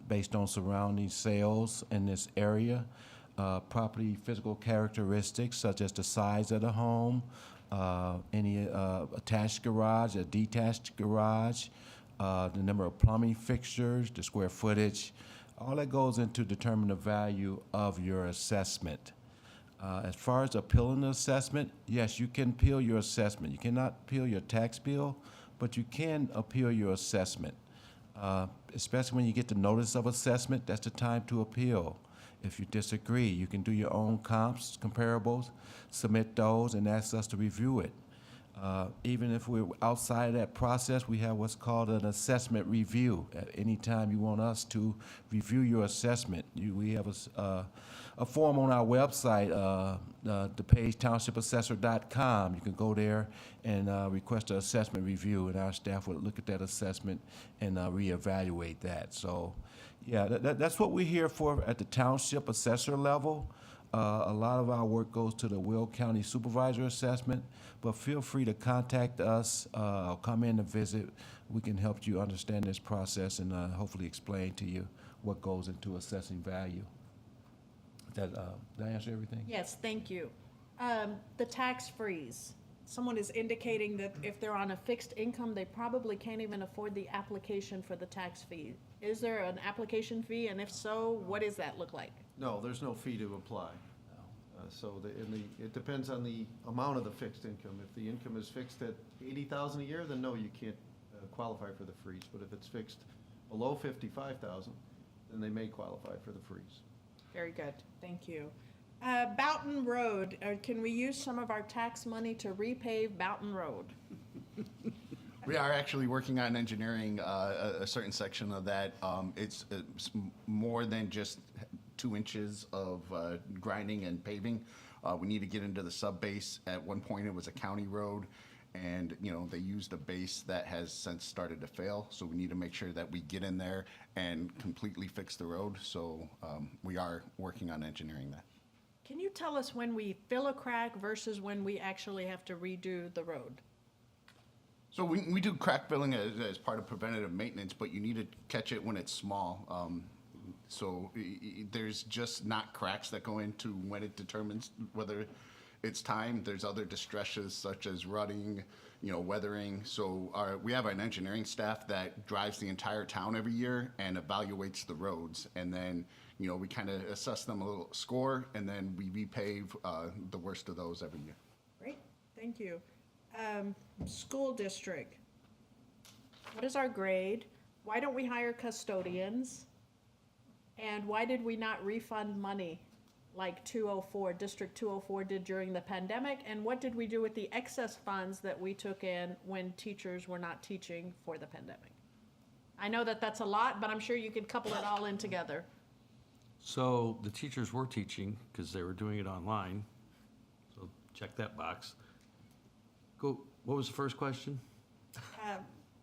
based on surrounding sales in this area, property physical characteristics such as the size of the home, any attached garage or detached garage, the number of plumbing fixtures, the square footage. All that goes into determine the value of your assessment. As far as appealing the assessment, yes, you can appeal your assessment. You cannot appeal your tax bill, but you can appeal your assessment. Especially when you get the notice of assessment, that's the time to appeal. If you disagree, you can do your own comps, comparables, submit those, and ask us to review it. Even if we're outside of that process, we have what's called an assessment review. At any time you want us to review your assessment, we have a form on our website, the page townshipAssessor.com. You can go there and request an assessment review, and our staff will look at that assessment and reevaluate that. So, yeah, that's what we're here for at the Township Assessor level. A lot of our work goes to the Will County Supervisor Assessment, but feel free to contact us or come in to visit. We can help you understand this process and hopefully explain to you what goes into assessing value. Did I answer everything? Yes, thank you. The tax freeze. Someone is indicating that if they're on a fixed income, they probably can't even afford the application for the tax fee. Is there an application fee, and if so, what does that look like? No, there's no fee to apply. It depends on the amount of the fixed income. If the income is fixed at $80,000 a year, then no, you can't qualify for the freeze. But if it's fixed below $55,000, then they may qualify for the freeze. Very good, thank you. Boughton Road, can we use some of our tax money to repave Boughton Road? We are actually working on engineering a certain section of that. It's more than just 2 inches of grinding and paving. We need to get into the sub-base. At one point, it was a county road, and they used a base that has since started to fail. So we need to make sure that we get in there and completely fix the road. So we are working on engineering that. Can you tell us when we fill a crack versus when we actually have to redo the road? So we do crack filling as part of preventative maintenance, but you need to catch it when it's small. So there's just not cracks that go into when it determines whether it's time. There's other distresses such as rutting, weathering. So we have an engineering staff that drives the entire town every year and evaluates the roads. And then, we kind of assess them a little score, and then we repave the worst of those every year. Great, thank you. School district. What is our grade? Why don't we hire custodians? And why did we not refund money like District 204 did during the pandemic? And what did we do with the excess funds that we took in when teachers were not teaching for the pandemic? I know that that's a lot, but I'm sure you could couple it all in together. So the teachers were teaching because they were doing it online. So check that box. Go. What was the first question?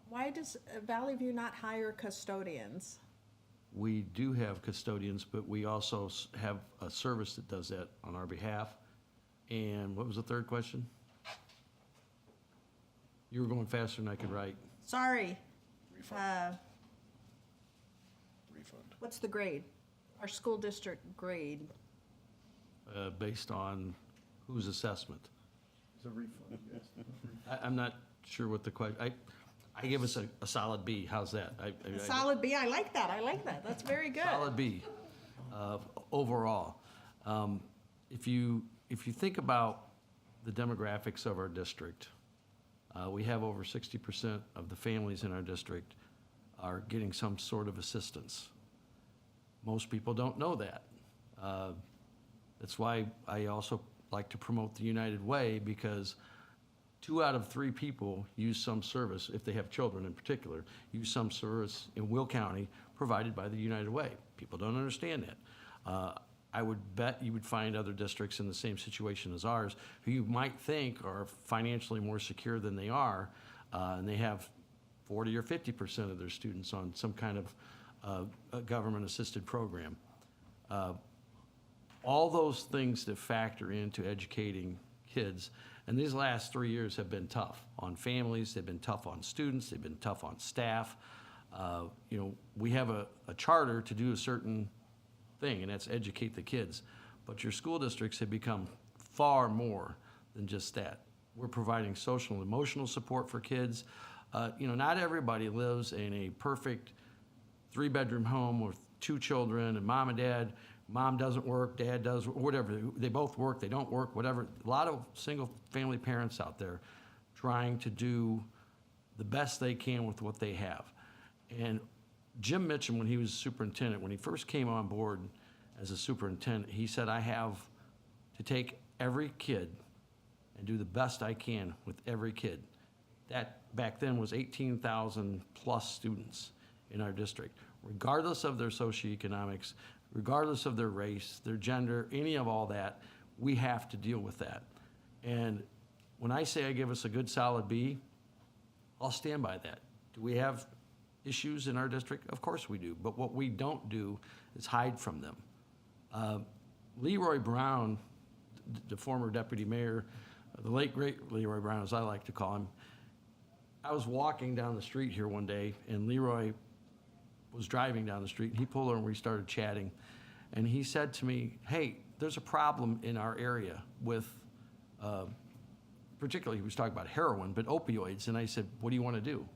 Why does Valley View not hire custodians? We do have custodians, but we also have a service that does that on our behalf. And what was the third question? You were going faster than I could write. Sorry. Refund. What's the grade? Our school district grade. Based on whose assessment? It's a refund, yes. I'm not sure what the question, I give us a solid B. How's that? Solid B, I like that. That's very good. Solid B, overall. If you think about the demographics of our district, we have over 60% of the families in our district are getting some sort of assistance. Most people don't know that. That's why I also like to promote the United Way, because 2 out of 3 people use some service, if they have children in particular, use some service in Will County provided by the United Way. People don't understand that. I would bet you would find other districts in the same situation as ours, who you might think are financially more secure than they are, and they have 40 or 50% of their students on some kind of a government-assisted program. All those things that factor into educating kids, and these last 3 years have been tough on families, they've been tough on students, they've been tough on staff. You know, we have a charter to do a certain thing, and that's educate the kids. But your school districts have become far more than just that. We're providing social and emotional support for kids. You know, not everybody lives in a perfect 3-bedroom home with 2 children and mom and dad. Mom doesn't work, dad does, whatever. They both work, they don't work, whatever. A lot of single-family parents out there trying to do the best they can with what they have. And Jim Mitchum, when he was superintendent, when he first came on board as a superintendent, he said, I have to take every kid and do the best I can with every kid. That back then was 18,000 plus students in our district, regardless of their socioeconomics, regardless of their race, their gender, any of all that. We have to deal with that. And when I say I give us a good solid B, I'll stand by that. Do we have issues in our district? Of course we do. But what we don't do is hide from them. Leroy Brown, the former deputy mayor, the late great Leroy Brown, as I like to call him, I was walking down the street here one day, and Leroy was driving down the street, and he pulled over and we started chatting. And he said to me, hey, there's a problem in our area with, particularly he was talking about heroin, but opioids. And I said, what do you want to do?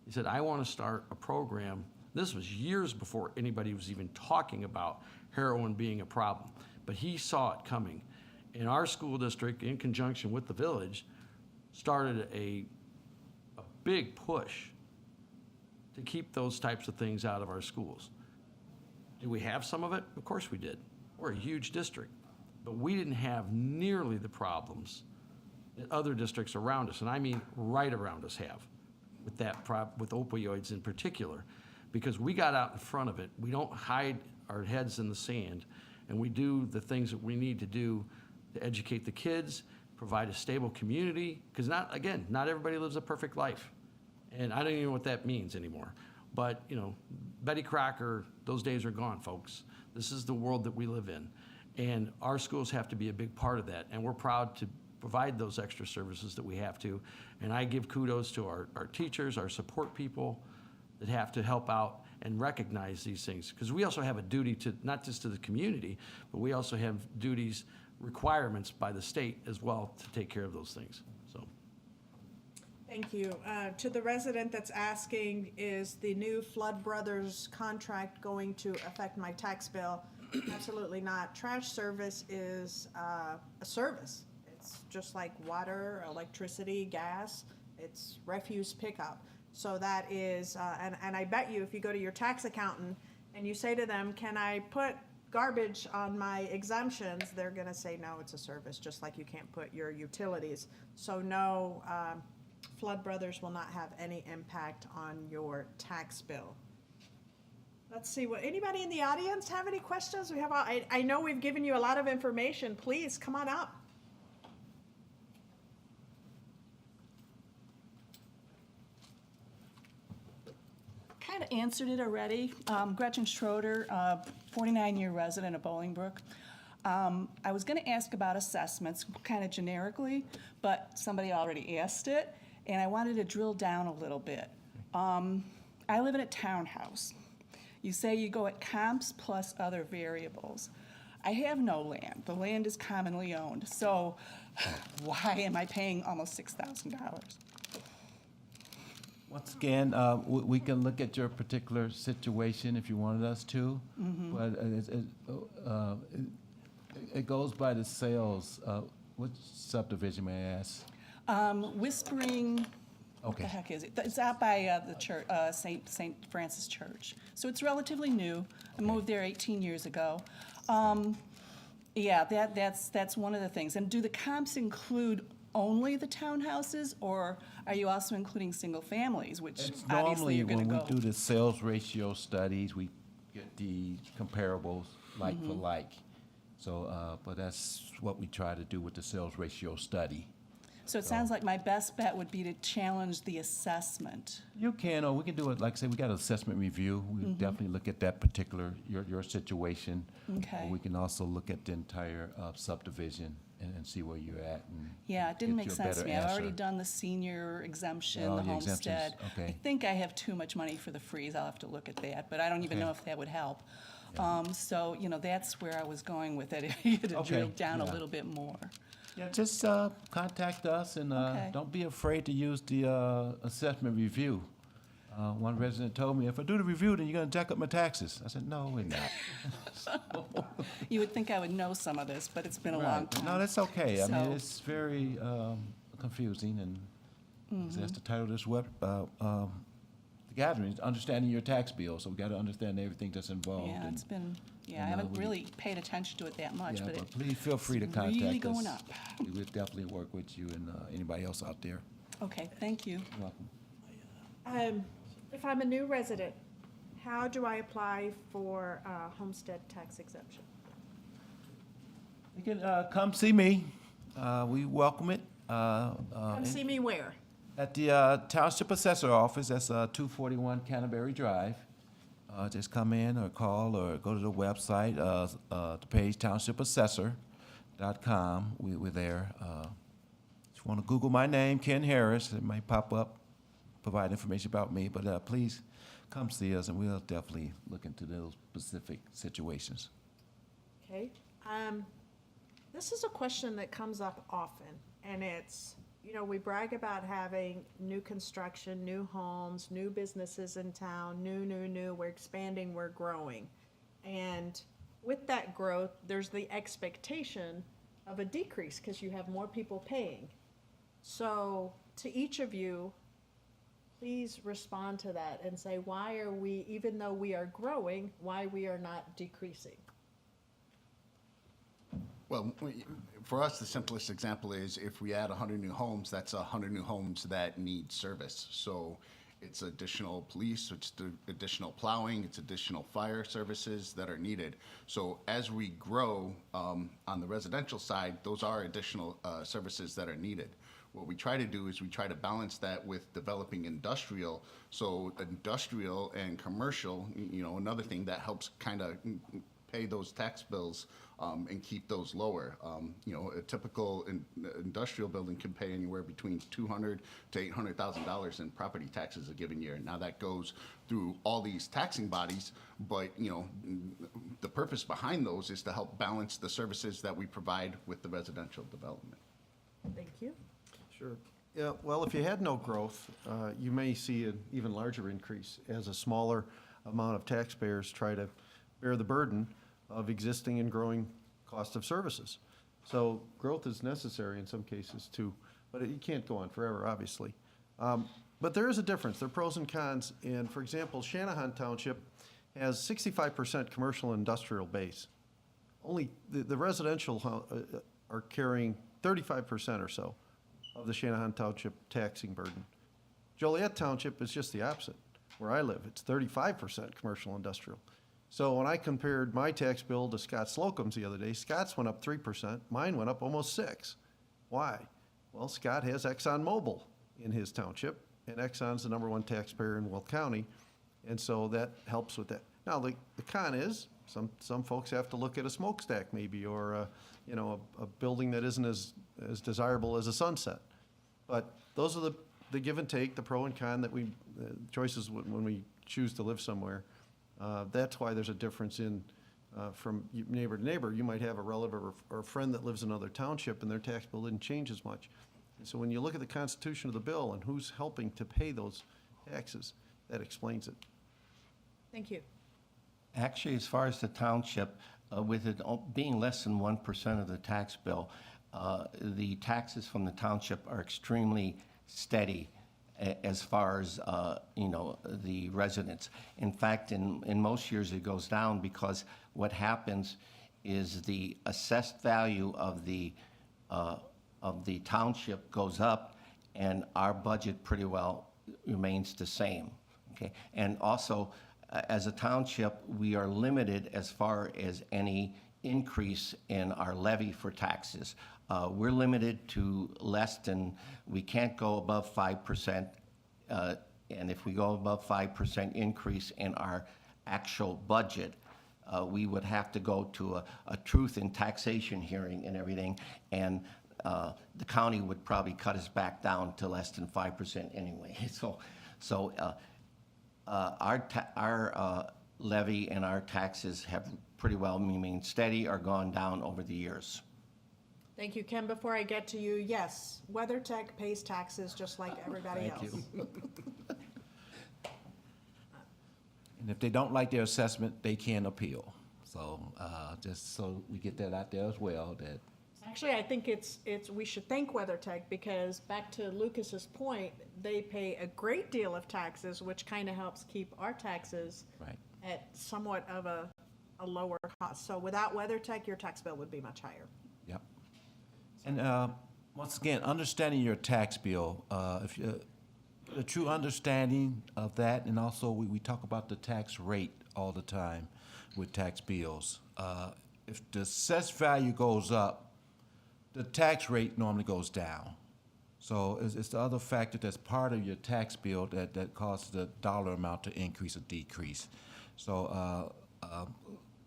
He said, I want to start a program. This was years before anybody was even talking about heroin being a problem, but he saw it coming. And our school district, in conjunction with the village, started a big push to keep those types of things out of our schools. Do we have some of it? Of course we did. We're a huge district, but we didn't have nearly the problems that other districts around us, and I mean right around us, have with with opioids in particular, because we got out in front of it. We don't hide our heads in the sand, and we do the things that we need to do to educate the kids, provide a stable community, because not everybody lives a perfect life. And I don't even know what that means anymore. But, you know, Betty Crocker, those days are gone, folks. This is the world that we live in. And our schools have to be a big part of that. And we're proud to provide those extra services that we have to. And I give kudos to our teachers, our support people that have to help out and recognize these things. Because we also have a duty to, not just to the community, but we also have duties, requirements by the state as well to take care of those things. So. Thank you. To the resident that's asking, is the new Flood Brothers contract going to affect my tax bill? Absolutely not. Trash service is a service. It's just like water, electricity, gas. It's refuse pickup. So that is, and I bet you if you go to your tax accountant and you say to them, can I put garbage on my exemptions, they're going to say, no, it's a service, just like you can't put your utilities. So no, Flood Brothers will not have any impact on your tax bill. Let's see, anybody in the audience have any questions? We have, I know we've given you a lot of information. Please come on up. Kind of answered it already. Gretchen Schroeder, 49-year resident of Bolingbrook. I was going to ask about assessments, kind of generically, but somebody already asked it, and I wanted to drill down a little bit. I live in a townhouse. You say you go at comps plus other variables. I have no land. The land is commonly owned. So why am I paying almost $6,000? Once again, we can look at your particular situation if you wanted us to, but it goes by the sales. Which subdivision, may I ask? Whispering, what the Okay. heck is it? It's out by the church, St. Francis Church. So it's relatively new. I moved there 18 years ago. Yeah, that's one of the things. And do the comps include only the townhouses, or are you also including single families, which It's obviously normally you're going to when go? we do the sales ratio studies, we get the comparables like for like. So, but that's what we try to do with the sales ratio study. So it sounds like my best bet would be to challenge the assessment. You can, or we can do it, like I say, we got an assessment review. We definitely look at that particular, your situation. Okay. Or we can also look at the entire subdivision and see where you're at. And Yeah, it didn't get make you a sense to better me. I've already answer. done the senior exemption, Oh, the the exemptions, homestead. okay. I think I have too much money for the freeze. I'll have to look at that, but I don't even Okay. know if that would help. So, that's where I was going with it, if you had to Okay, drill down a yeah. little bit more. Yeah, just contact us and Okay. don't be afraid to use the assessment review. One resident told me, if I do the review, then you're going to jack up my taxes. I said, no, we're not. You would think I would know some of this, but it's been a long Right. time. No, that's okay. I mean, So- it's very confusing, and that's the title of this the gathering, is understanding your tax bill. So we got to understand everything that's involved. Yeah, and- it's been, I and, haven't we- really paid attention to it that much, Yeah, but but it, please feel free to it's contact us. really going up. We will definitely work with you and anybody else out there. okay, thank you. You're welcome. If I'm a new resident, how do I apply for homestead tax exemption? You can come see me. We welcome it. Come see me where? At the Township Assessor Office, that's 241 Canterbury Drive. Just come in or call or go to the website, the page townshipAssessor.com. We're there. If you want to Google my name, Ken Harris, it might pop up, provide information about me. But please come see us, and we'll definitely look into those specific situations. Okay. This is a question that comes up often, and it's, we brag about having new construction, new homes, new businesses in town, new, we're expanding, we're growing. And with that growth, there's the expectation of a decrease because you have more people paying. So to each of you, please respond to that and say, why are we, even though we are growing, why we are not decreasing? Well, for us, the simplest example is if we add 100 new homes, that's 100 new homes that need service. So it's additional police, it's additional plowing, it's additional fire services that are needed. So as we grow on the residential side, those are additional services that are needed. What we try to do is we try to balance that with developing industrial. So industrial and commercial, another thing that helps kind of pay those tax bills and keep those lower. A typical industrial building can pay anywhere between $200,000 to $800,000 in property taxes a given year. Now that goes through all these taxing bodies, but the purpose behind those is to help balance the services that we provide with the residential development. Thank you. Sure. Yeah, well, if you had no growth, you may see an even larger increase as a smaller amount of taxpayers try to bear the burden of existing and growing cost of services. So growth is necessary in some cases too, but you can't go on forever, obviously. But there is a difference. There are pros and cons. And for example, Shanahan Township has 65% commercial and industrial base. Only the residential are carrying 35% or so of the Shanahan Township taxing burden. Joliet Township is just the opposite. Where I live, it's 35% commercial industrial. So when I compared my tax bill to Scott Slocum's the other day, Scott's went up 3%, mine went up almost 6%. Why? Well, Scott has ExxonMobil in his township, and Exxon's the #1 taxpayer in Will County, and so that helps with that. Now, the con is, some folks have to look at a smokestack maybe, or a building that isn't as desirable as a Sunset. But those are the give and take, the pro and con that choices when we choose to live somewhere. That's why there's a difference in from neighbor to neighbor. You might have a relative or a friend that lives in another township and their tax bill didn't change as much. And so when you look at the constitution of the bill and who's helping to pay those taxes, that explains it. Thank you. Actually, as far as the township, with it being less than 1% of the tax bill, the taxes from the township are extremely steady as far as, the residents. In fact, in most years it goes down because what happens is the assessed value of the township goes up and our budget pretty well remains the same, okay? And also, as a township, we are limited as far as any increase in our levy for taxes. We're limited to less than, we can't go above 5%. And if we go above 5% increase in our actual budget, we would have to go to a truth in taxation hearing and everything, and the county would probably cut us back down to less than 5% anyway. So our levy and our taxes have pretty well remained steady or gone down over the years. Thank you, Ken. Before I get to you, yes, WeatherTech pays taxes just like everybody else. And if they don't like their assessment, they can appeal. So just so we get that out there as well, that Actually, I think we should thank WeatherTech, because back to Lucas's point, they pay a great deal of taxes, which kind of helps keep our taxes right. at somewhat of a lower cost. So without WeatherTech, your tax bill would be much higher. Yep. And once again, understanding your tax bill, if you, a true understanding of that, and also we talk about the tax rate all the time with tax bills. If the assessed value goes up, the tax rate normally goes down. So it's the other factor that's part of your tax bill that causes the dollar amount to increase or decrease. So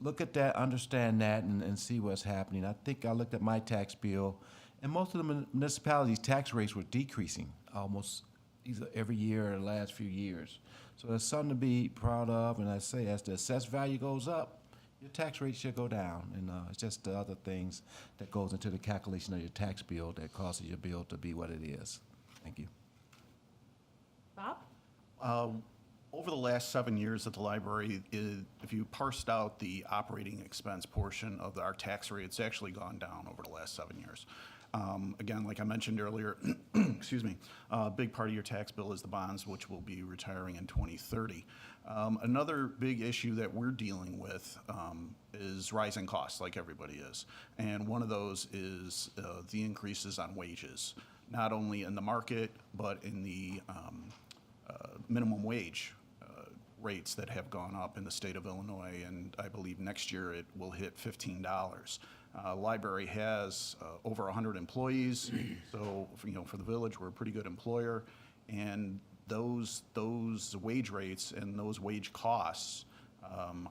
look at that, understand that, and see what's happening. I think I looked at my tax bill, and most of the municipalities' tax rates were decreasing almost either every year or the last few years. So that's something to be proud of, and I say as the assessed value goes up, your tax rate should go down, and it's just the other things that goes into the calculation of your tax bill that causes your bill to be what it is. Thank you. Bob? Over the last 7 years at the library, if you parsed out the operating expense portion of our tax rate, it's actually gone down over the last 7 years. Again, like I mentioned earlier, excuse me, a big part of your tax bill is the bonds, which will be retiring in 2030. Another big issue that we're dealing with is rising costs, like everybody is. And one of those is the increases on wages, not only in the market, but in the minimum wage rates that have gone up in the state of Illinois, and I believe next year it will hit $15. Library has over 100 employees, so for the village, we're a pretty good employer, and those wage rates and those wage costs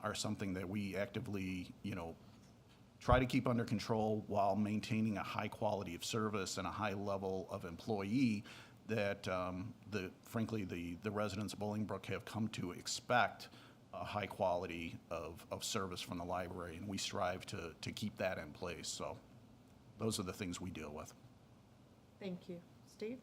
are something that we actively try to keep under control while maintaining a high quality of service and a high level of employee that frankly the residents of Bolingbrook have come to expect a high quality of service from the library, and we strive to keep that in place. So those are the things we deal with. Thank you. Steve?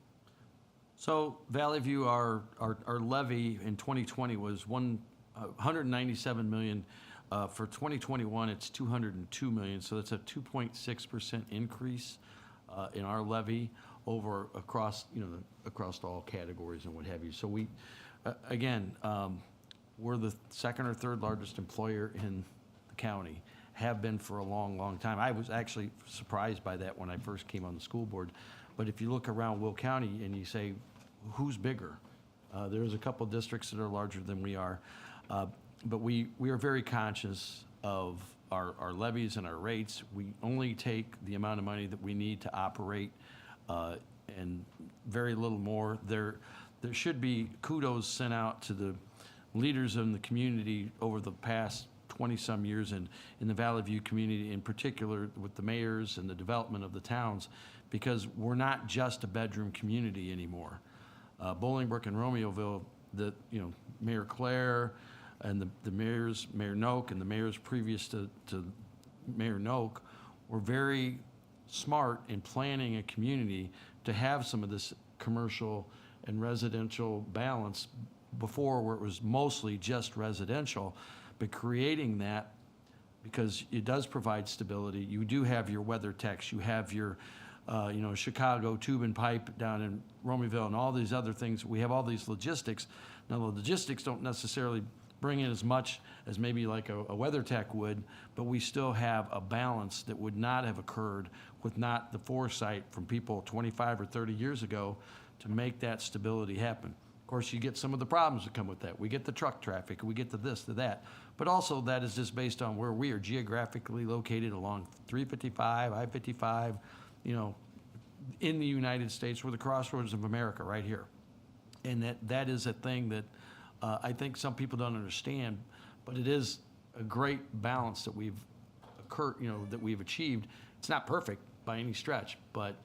So Valley View, our levy in 2020 was $197 million. For 2021, it's $202 million, so that's a 2.6% increase in our levy over across all categories and what have you. So we, again, we're the second or third largest employer in the county, have been for a long, long time. I was actually surprised by that when I first came on the school board. But if you look around Will County and you say, who's bigger? There's a couple districts that are larger than we are. But we are very conscious of our levies and our rates. We only take the amount of money that we need to operate and very little more. There should be kudos sent out to the leaders in the community over the past 20-some years in the Valley View community, in particular with the mayors and the development of the towns, because we're not just a bedroom community anymore. Bolingbrook and Romeoville, Mayor Claire and the mayors, Mayor Noak and the mayors previous to Mayor Noak were very smart in planning a community to have some of this commercial and residential balance before, where it was mostly just residential, but creating that, because it does provide stability. You do have your weather techs, you have your Chicago tube and pipe down in Romeoville and all these other things. We have all these logistics. Now the logistics don't necessarily bring in as much as maybe like a weather tech would, but we still have a balance that would not have occurred with not the foresight from people 25 or 30 years ago to make that stability happen. Of course, you get some of the problems that come with that. We get the truck traffic, we get the this, the that. But also that is just based on where we are geographically located along 355, I-55, you know, in the United States. We're the crossroads of America right here. And that is a thing that I think some people don't understand, but it is a great balance that we've that we've achieved. It's not perfect by any stretch, but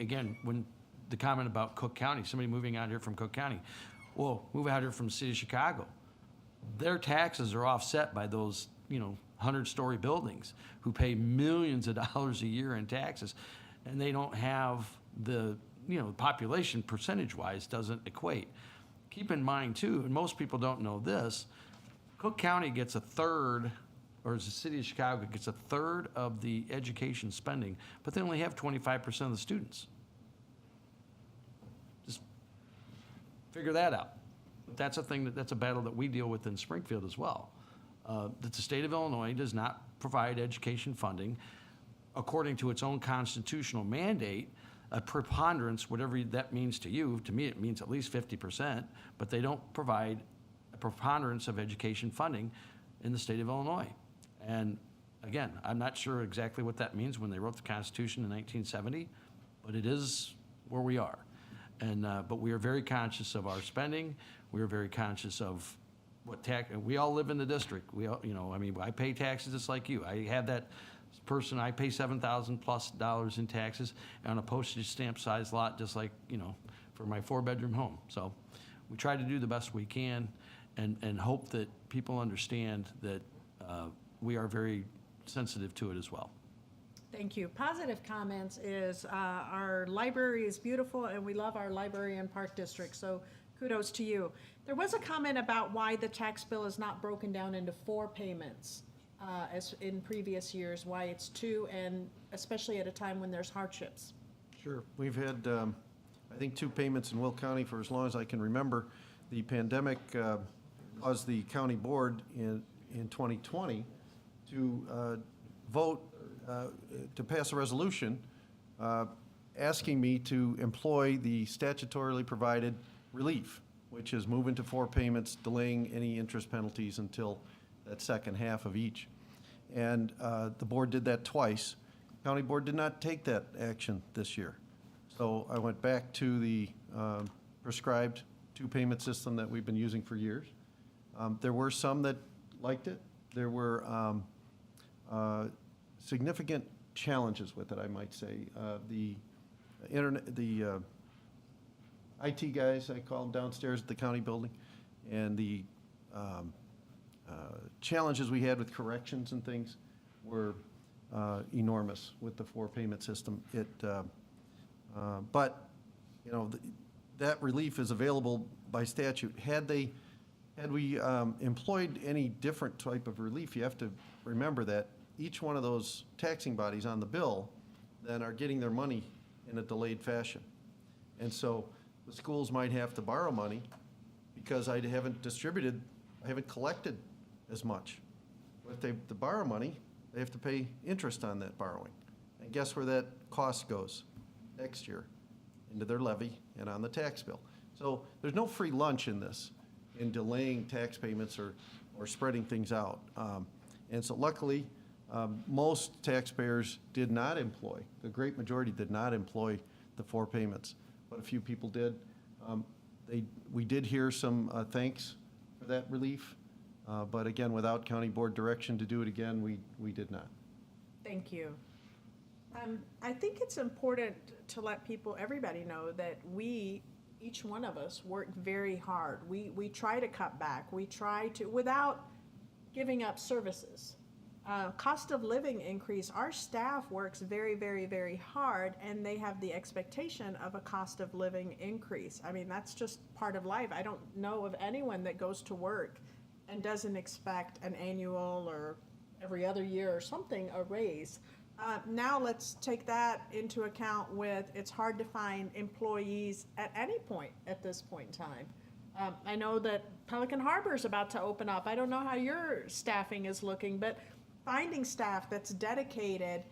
again, when the comment about Cook County, somebody moving out here from Cook County, well, move out here from the city of Chicago. Their taxes are offset by those, 100-story buildings who pay millions of dollars a year in taxes, and they don't have the, population percentage-wise doesn't equate. Keep in mind too, and most people don't know this, Cook County gets a third, or the city of Chicago gets a third of the education spending, but they only have 25% of the students. Just figure that out. That's a thing that's a battle that we deal with in Springfield as well. That the state of Illinois does not provide education funding according to its own constitutional mandate. A preponderance, whatever that means to you, to me it means at least 50%, but they don't provide a preponderance of education funding in the state of Illinois. And again, I'm not sure exactly what that means when they wrote the Constitution in 1970, but it is where we are. And but we are very conscious of our spending. We are very conscious of what tax. We all live in the district. We all, I pay taxes just like you. I have that person. I pay $7,000+ in taxes on a postage stamp size lot, just like for my 4-bedroom home. So we try to do the best we can, and hope that people understand that we are very sensitive to it as well. Thank you. Positive comments is our library is beautiful and we love our library and park district, so kudos to you. There was a comment about why the tax bill is not broken down into 4 payments as in previous years, why it's 2, and especially at a time when there's hardships. Sure. We've had, I think, 2 payments in Will County for as long as I can remember. The pandemic caused the county board in 2020 to vote to pass a resolution asking me to employ the statutorily provided relief, which is move into 4 payments, delaying any interest penalties until that second half of each. And the board did that twice. County board did not take that action this year. So I went back to the prescribed 2-payment system that we've been using for years. There were some that liked it. There were significant challenges with it, I might say. The IT guys, I call them, downstairs at the county building, and the challenges we had with corrections and things were enormous with the 4-payment system. But that relief is available by statute. Had we employed any different type of relief, you have to remember that each one of those taxing bodies on the bill then are getting their money in a delayed fashion. And so the schools might have to borrow money because I haven't collected as much. But if they have to borrow money, they have to pay interest on that borrowing. And guess where that cost goes next year? Into their levy and on the tax bill. So there's no free lunch in this, in delaying tax payments or spreading things out. And so luckily, most taxpayers did not employ, the great majority did not employ the 4 payments, but a few people did. We did hear some thanks for that relief, but again, without county board direction to do it again, we did not. Thank you. I think it's important to let everybody know that each one of us work very hard. We try to cut back. We try to, without giving up services. Cost of living increase, our staff works very, very, very hard, and they have the expectation of a cost of living increase. I mean, that's just part of life. I don't know of anyone that goes to work and doesn't expect an annual or every other year or something, a raise. Now let's take that into account with, it's hard to find employees at any point at this point in time. I know that Pelican Harbor is about to open up. I don't know how your staffing is looking, but finding staff that's dedicated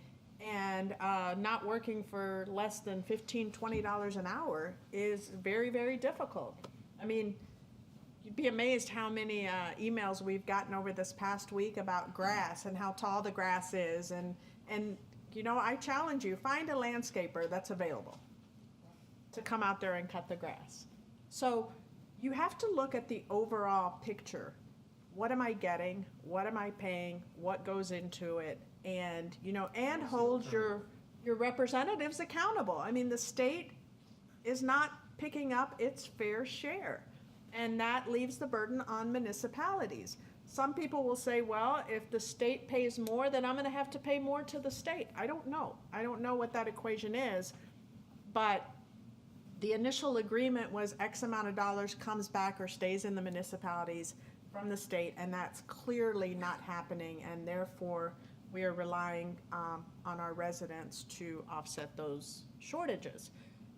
and not working for less than $15, $20 an hour is very, very difficult. I mean, you'd be amazed how many emails we've gotten over this past week about grass and how tall the grass is. And you know, I challenge you, find a landscaper that's available to come out there and cut the grass. So you have to look at the overall picture. What am I getting? What am I paying? What goes into it? And, you know, and hold your representatives accountable. I mean, the state is not picking up its fair share, and that leaves the burden on municipalities. Some people will say, well, if the state pays more, then I'm going to have to pay more to the state. I don't know. I don't know what that equation is, but the initial agreement was X amount of dollars comes back or stays in the municipalities from the state, and that's clearly not happening, and therefore we are relying on our residents to offset those shortages.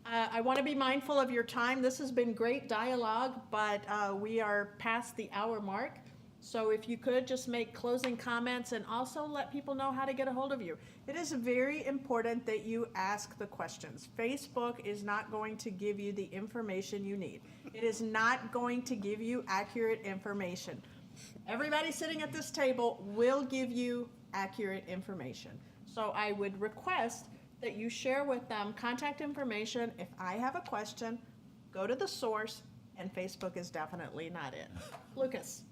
I want to be mindful of your time. This has been great dialogue, but we are past the hour mark. So if you could just make closing comments and also let people know how to get a hold of you. It is very important that you ask the questions. Facebook is not going to give you the information you need. It is not going to give you accurate information. Everybody sitting at this table will give you accurate information. So I would request that you share with them contact information. If I have a question, go to the source, and Facebook is definitely not it. Lucas.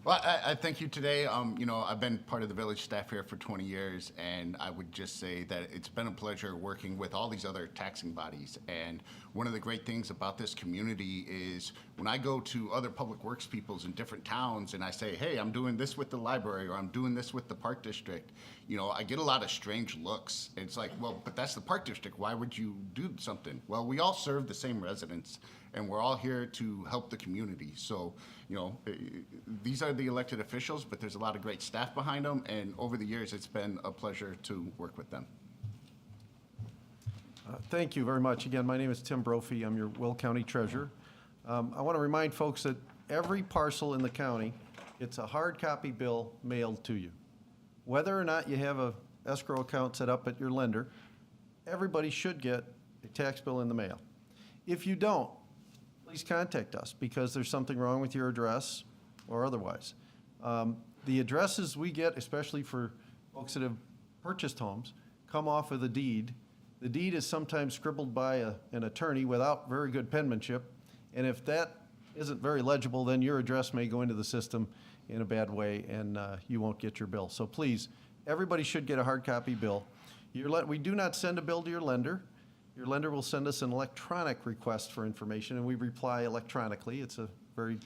Well, I thank you today. You know, I've been part of the village staff here for 20 years, and I would just say that it's been a pleasure working with all these other taxing bodies. And one of the great things about this community is when I go to other public works peoples in different towns and I say, hey, I'm doing this with the library or I'm doing this with the park district, you know, I get a lot of strange looks. It's like, well, but that's the park district. Why would you do something? Well, we all serve the same residents, and we're all here to help the community. So, you know, these are the elected officials, but there's a lot of great staff behind them, and over the years, it's been a pleasure to work with them. Thank you very much. Again, my name is Tim Brophy. I'm your Will County Treasurer. I want to remind folks that every parcel in the county, it's a hard copy bill mailed to you. Whether or not you have a escrow account set up at your lender, everybody should get a tax bill in the mail. If you don't, please contact us because there's something wrong with your address or otherwise. The addresses we get, especially for folks that have purchased homes, come off of the deed. The deed is sometimes scribbled by an attorney without very good penmanship, and if that isn't very legible, then your address may go into the system in a bad way, and you won't get your bill. So please, everybody should get a hard copy bill. We do not send a bill to your lender. Your lender will send us an electronic request for information, and we reply electronically. It's a very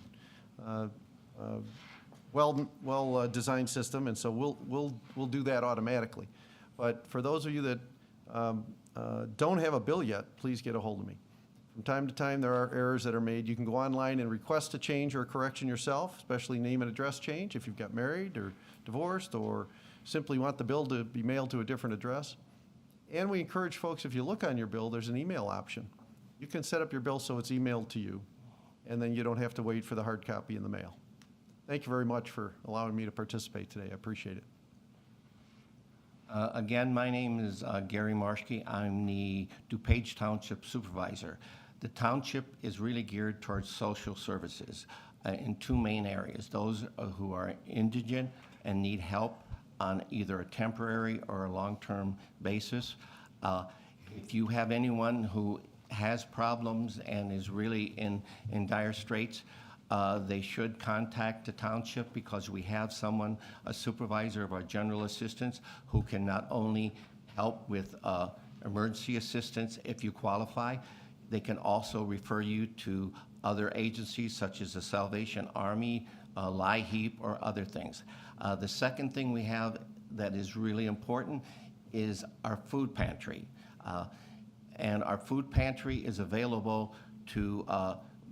well designed system, and so we'll do that automatically. But for those of you that don't have a bill yet, please get a hold of me. From time to time, there are errors that are made. You can go online and request a change or a correction yourself, especially name and address change if you've got married or divorced or simply want the bill to be mailed to a different address. And we encourage folks, if you look on your bill, there's an email option. You can set up your bill so it's emailed to you, and then you don't have to wait for the hard copy in the mail. Thank you very much for allowing me to participate today. I appreciate it. Again, my name is Gary Marshke. I'm the DuPage Township Supervisor. The township is really geared towards social services in two main areas. Those who are indigent and need help on either a temporary or a long-term basis. If you have anyone who has problems and is really in dire straits, they should contact the township because we have someone, a supervisor of our general assistance, who can not only help with emergency assistance if you qualify, they can also refer you to other agencies such as the Salvation Army, LIHEAP, or other things. The second thing we have that is really important is our food pantry. And our food pantry is available to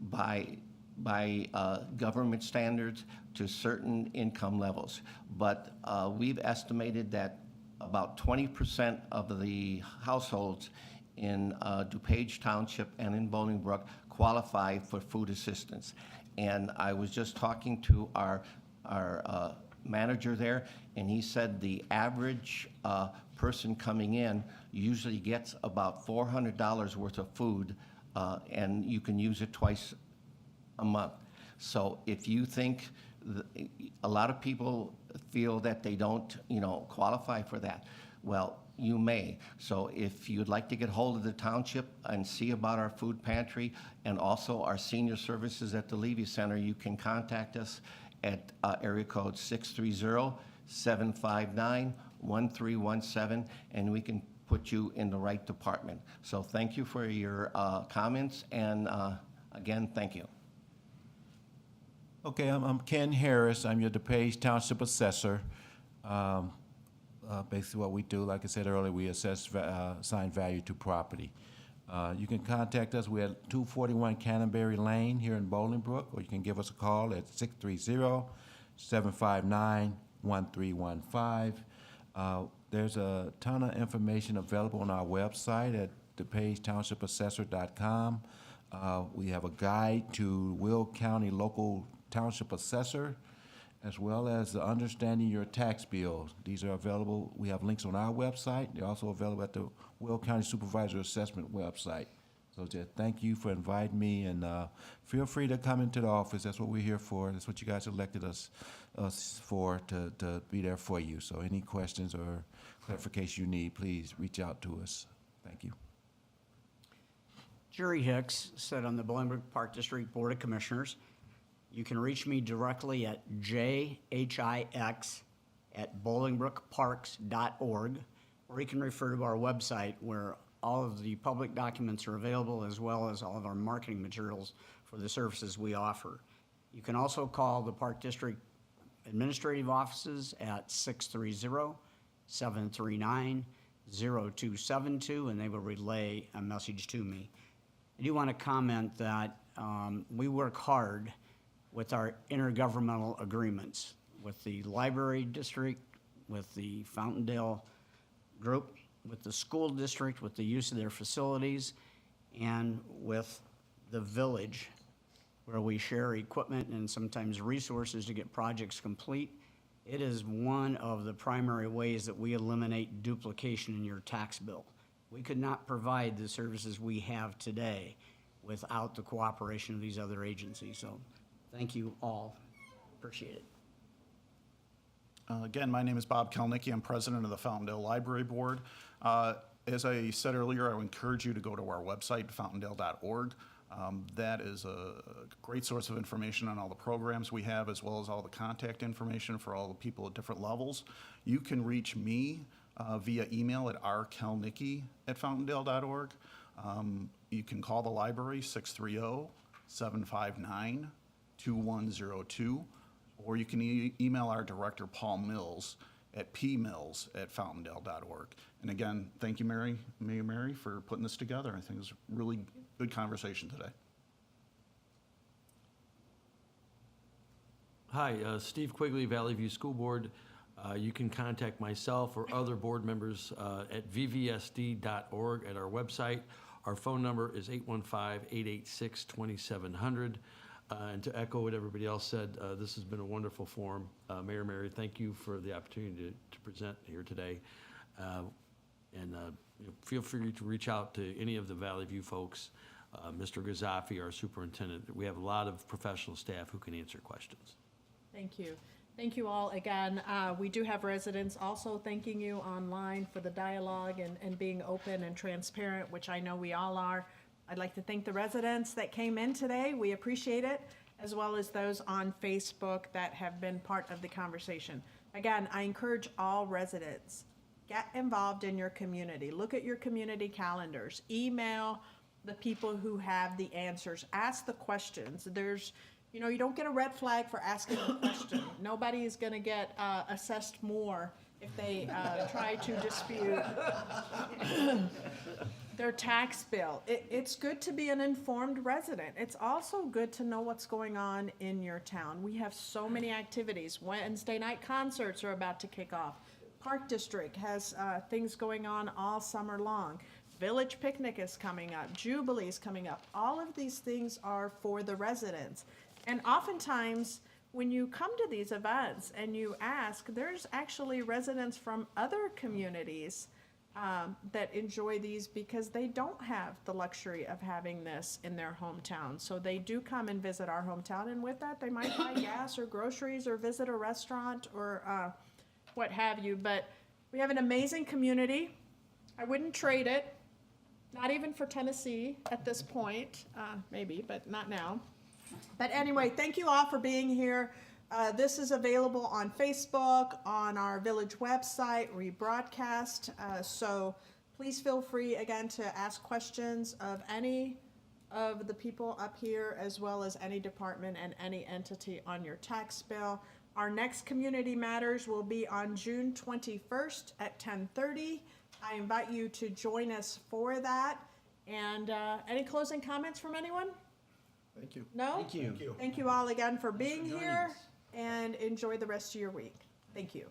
by government standards to certain income levels. But we've estimated that about 20% of the households in DuPage Township and in Bolingbrook qualify for food assistance. And I was just talking to our manager there, and he said the average person coming in usually gets about $400 worth of food, and you can use it twice a month. So if you think, a lot of people feel that they don't, qualify for that. Well, you may. So if you'd like to get hold of the township and see about our food pantry and also our senior services at the Levy Center, you can contact us at area code 630-759-1317, and we can put you in the right department. So thank you for your comments, and again, thank you. Okay, I'm Ken Harris. I'm your DePage Township Assessor. Basically what we do, like I said earlier, we assess assign value to property. You can contact us. We're at 241 Canterbury Lane here in Bolingbrook, or you can give us a call at 630-759-1315. There's a ton of information available on our website at DePageTownshipAssessor.com. We have a guide to Will County Local Township Assessor, as well as the Understanding Your Tax Bill. These are available. We have links on our website. They're also available at the Will County Supervisor Assessment website. So just thank you for inviting me, and feel free to come into the office. That's what we're here for. That's what you guys elected us for, to be there for you. So any questions or clarification you need, please reach out to us. Thank you. Jerry Hicks, sit on the Bolingbrook Park District Board of Commissioners. You can reach me directly at jhix@bolingbrookparks.org, or you can refer to our website where all of the public documents are available, as well as all of our marketing materials for the services we offer. You can also call the Park District Administrative Offices at 630-739-0272, and they will relay a message to me. I do want to comment that we work hard with our intergovernmental agreements with the library district, with the Fountaindale group, with the school district, with the use of their facilities, and with the village, where we share equipment and sometimes resources to get projects complete. It is one of the primary ways that we eliminate duplication in your tax bill. We could not provide the services we have today without the cooperation of these other agencies. So thank you all. Appreciate it. Again, my name is Bob Kelnicki. I'm president of the Fountaindale Library Board. As I said earlier, I would encourage you to go to our website, fountaindale.org. That is a great source of information on all the programs we have, as well as all the contact information for all the people at different levels. You can reach me via email at rkelnicki@fountaindale.org. You can call the library, 630-759-2102, or you can email our director, Paul Mills, at pmills@fountaindale.org. And again, thank you, Mayor Mary, for putting this together. I think it was a really good conversation today. Hi, Steve Quigley, Valley View School Board. You can contact myself or other board members at vvsd.org at our website. Our phone number is 815-886-2700. And to echo what everybody else said, this has been a wonderful forum. Mayor Mary, thank you for the opportunity to present here today. Feel free to reach out to any of the Valley View folks, Mr. Gazafi, our superintendent. We have a lot of professional staff who can answer questions. Thank you. Thank you all again. We do have residents also thanking you online for the dialogue and being open and transparent, which I know we all are. I'd like to thank the residents that came in today. We appreciate it, as well as those on Facebook that have been part of the conversation. Again, I encourage all residents, get involved in your community. Look at your community calendars. Email the people who have the answers. Ask the questions. You don't get a red flag for asking a question. Nobody is going to get assessed more if they try to dispute their tax bill. It's good to be an informed resident. It's also good to know what's going on in your town. We have so many activities. Wednesday night concerts are about to kick off. Park District has things going on all summer long. Village Picnic is coming up. Jubilee is coming up. All of these things are for the residents. And oftentimes, when you come to these events and you ask, there's actually residents from other communities that enjoy these because they don't have the luxury of having this in their hometown. So they do come and visit our hometown, and with that, they might buy gas or groceries or visit a restaurant or what have you. But we have an amazing community. I wouldn't trade it, not even for Tennessee at this point, maybe, but not now. But anyway, thank you all for being here. This is available on Facebook, on our village website, rebroadcast. So please feel free again to ask questions of any of the people up here, as well as any department and any entity on your tax bill. Our next Community Matters will be on June 21st at 10:30. I invite you to join us for that. And any closing comments from anyone? Thank you. No? Thank you. Thank you all again for being joining here, us. and enjoy the rest of your week. Thank you.